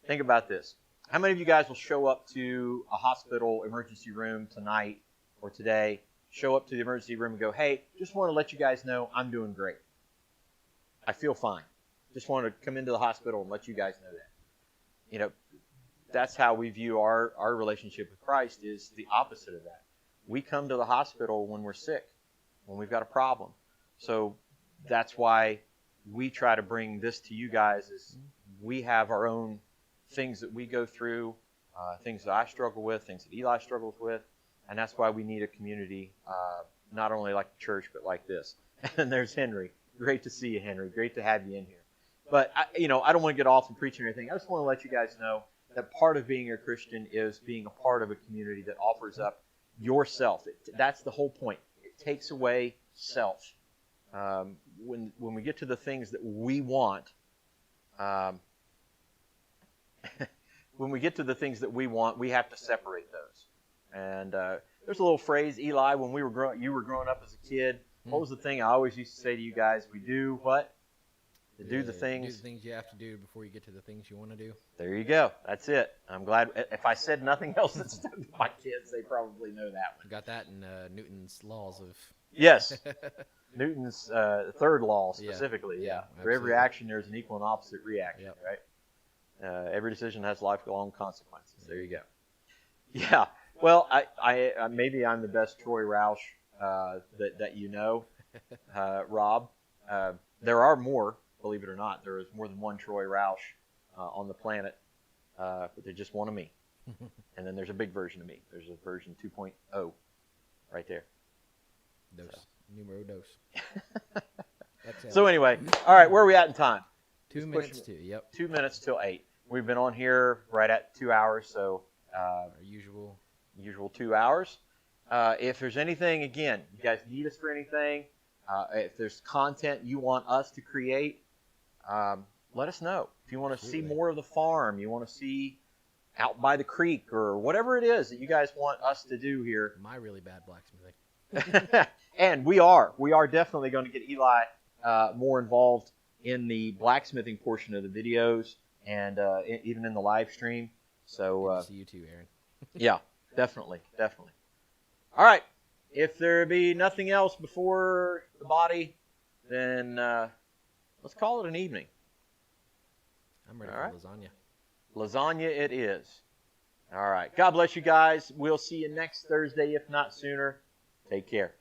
think about this. How many of you guys will show up to a hospital emergency room tonight or today, show up to the emergency room and go, hey, just want to let you guys know I'm doing great. I feel fine. Just want to come into the hospital and let you guys know that. You know, that's how we view our relationship with Christ, is the opposite of that. We come to the hospital when we're sick, when we've got a problem. So that's why we try to bring this to you guys, is we have our own things that we go through, things that I struggle with, things that Eli struggles with, and that's why we need a community, not only like the church, but like this. And there's Henry. Great to see you, Henry. Great to have you in here. But, I don't want to get off and preach or anything. I just want to let you guys know that part of being a Christian is being a part of a community that offers up yourself. That's the whole point. It takes away self. When we get to the things that we want, we have to separate those. And there's a little phrase, Eli, when you were growing up as a kid. What was the thing I always used to say to you guys? We do what? To do the things. Do the things you have to do before you get to the things you want to do. There you go. That's it. I'm glad. If I said nothing else that stuck to my kids, they probably know that one. Got that in Newton's laws of. Yes. Newton's third law specifically. Yeah. For every action, there's an equal and opposite reaction. Yep. Right. Every decision has lifelong consequences. There you go. Yeah. Well, I maybe I'm the best Troy Roush that you know, Rob. There are more, believe it or not. There is more than one Troy Roush on the planet, but there's just one of me. And then there's a big version of me. There's a version 2.0 right there. Dose. Numero dos. So anyway, all right, where are we at in time? 2 minutes to, yep. 2 minutes till 8. We've been on here right at 2 hours, so our usual 2 hours. If there's anything, again, you guys need us for anything, if there's content you want us to create, let us know. If you want to see more of the farm, you want to see out by the creek, or whatever it is that you guys want us to do here. My really bad blacksmithing. And we are definitely going to get Eli more involved in the blacksmithing portion of the videos, and even in the live stream. So Good to see you too, Aaron. Yeah, definitely. All right, if there be nothing else before the body, then let's call it an evening. I'm ready All for right. lasagna. Lasagna it is. All right. God bless you guys. We'll see you next Thursday, if not sooner. Take care.